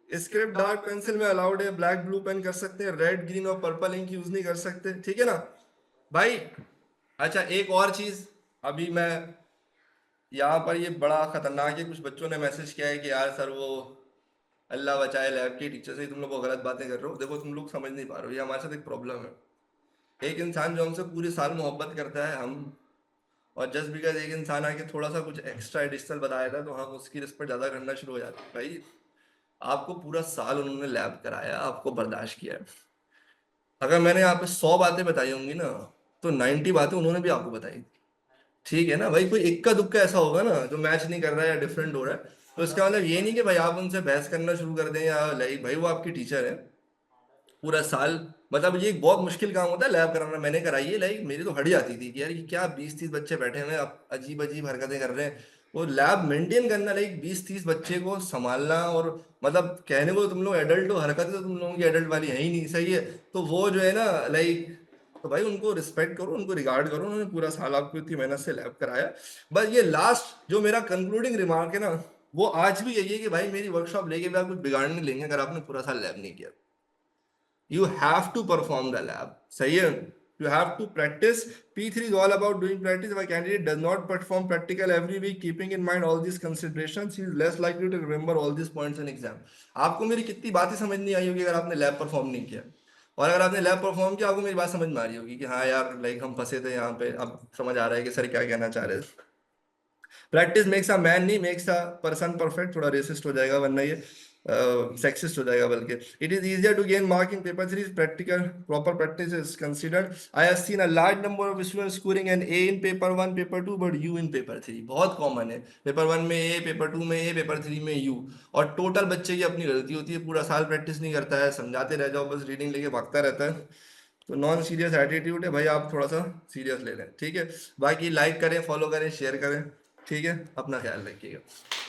स्क्रिप्ट डार्क पेंसिल में अलाउड है, ब्लैक ब्लू पेन कर सकते हैं, रेड ग्रीन और पर्पल इंक यूज नहीं कर सकते, ठीक है ना भाई। अच्छा एक और चीज, अभी मैं यहाँ पर, ये बड़ा खतरनाक है, कुछ बच्चों ने मैसेज किया है कि यार सर वो अल्लाह बचाए लैब के टीचर से तुम लोग वो गलत बातें कर रहे हो। देखो तुम लोग समझ नहीं पा रहे हो, ये हमारे साथ एक प्रॉब्लम है। एक इंसान जो हमसे पूरे साल मोहब्बत करता है, हम, और जस्ट बिकॉज एक इंसान आके थोड़ा सा कुछ एक्स्ट्रा एडिशनल बताया था तो हम उसकी रिस्पेक्ट ज्यादा करना शुरू हो जाते हैं। भाई आपको पूरा साल उन्होंने लैब कराया, आपको बर्दाश्त किया है। अगर मैंने यहाँ पे 100 बातें बताई होंगी ना, तो 90 बातें उन्होंने भी आपको बताई, ठीक है ना भाई। कोई इक्का दुक्का ऐसा होगा ना जो मैच नहीं कर रहा है या डिफरेंट हो रहा है, तो इसका मतलब ये नहीं कि भाई आप उनसे बहस करना शुरू कर दें, या लाइक भाई वो आपकी टीचर है पूरा साल। मतलब ये एक बहुत मुश्किल काम होता है लैब कराना, मैंने कराई है, लाइक मेरी तो हट जाती थी कि यार ये क्या 20-30 बच्चे बैठे हुए हैं, अब अजीब अजीब हरकतें कर रहे हैं। वो लैब मेंटेन करना, लाइक 20-30 बच्चे को संभालना, और मतलब कहने को तुम लोग एडल्ट हो, हरकतें तो तुम लोगों की एडल्ट वाली है ही नहीं, सही है। तो वो जो है ना लाइक, तो भाई उनको रिस्पेक्ट करो, उनको रिगार्ड करो, उन्होंने पूरा साल आपको इतनी मेहनत से लैब कराया। बस ये लास्ट जो मेरा कंक्लूडिंग रिमार्क है ना, वो आज भी यही है कि भाई मेरी वर्कशॉप लेके भी आप कुछ बिगाड़ नहीं लेंगे अगर आपने पूरा साल लैब नहीं किया। You have to perform the lab. सही है? You have to practice. P3 is all about doing practice. If a candidate does not perform practical every week, keeping in mind all these considerations, he is less likely to remember all these points in exam. आपको मेरी कितनी बातें समझ नहीं आई होगी अगर आपने lab perform नहीं किया, और अगर आपने लैब परफॉर्म किया आपको मेरी बात समझ में आ रही होगी कि हाँ यार लाइक हम फंसे थे यहाँ पे, अब समझ आ रहा है कि सर क्या कहना चाह रहे थे। प्रैक्टिस मेक्स अ मैन, नहीं मेक्स अ पर्सन परफेक्ट, थोड़ा रेसिस्ट हो जाएगा वरना ये सेक्सिस्ट हो जाएगा बल्कि। It is easier to gain mark in paper 3, practical proper practice is considered. I have seen a large number of students scoring an A in paper 1 paper 2 but you in paper 3। बहुत common है, paper 1 में ए, paper 2 में ए, paper 3 में you. और total बच्चे की अपनी गलती होती है, पूरा साल प्रैक्टिस नहीं करता है, समझाते रह जाओ बस, रीडिंग लेके भागता रहता है। तो नॉन सीरियस एटीट्यूड है भाई, आप थोड़ा सा सीरियस ले लें, ठीक है। बाकी लाइक करें, फॉलो करें, शेयर करें, ठीक है। अपना ख्याल रखिएगा।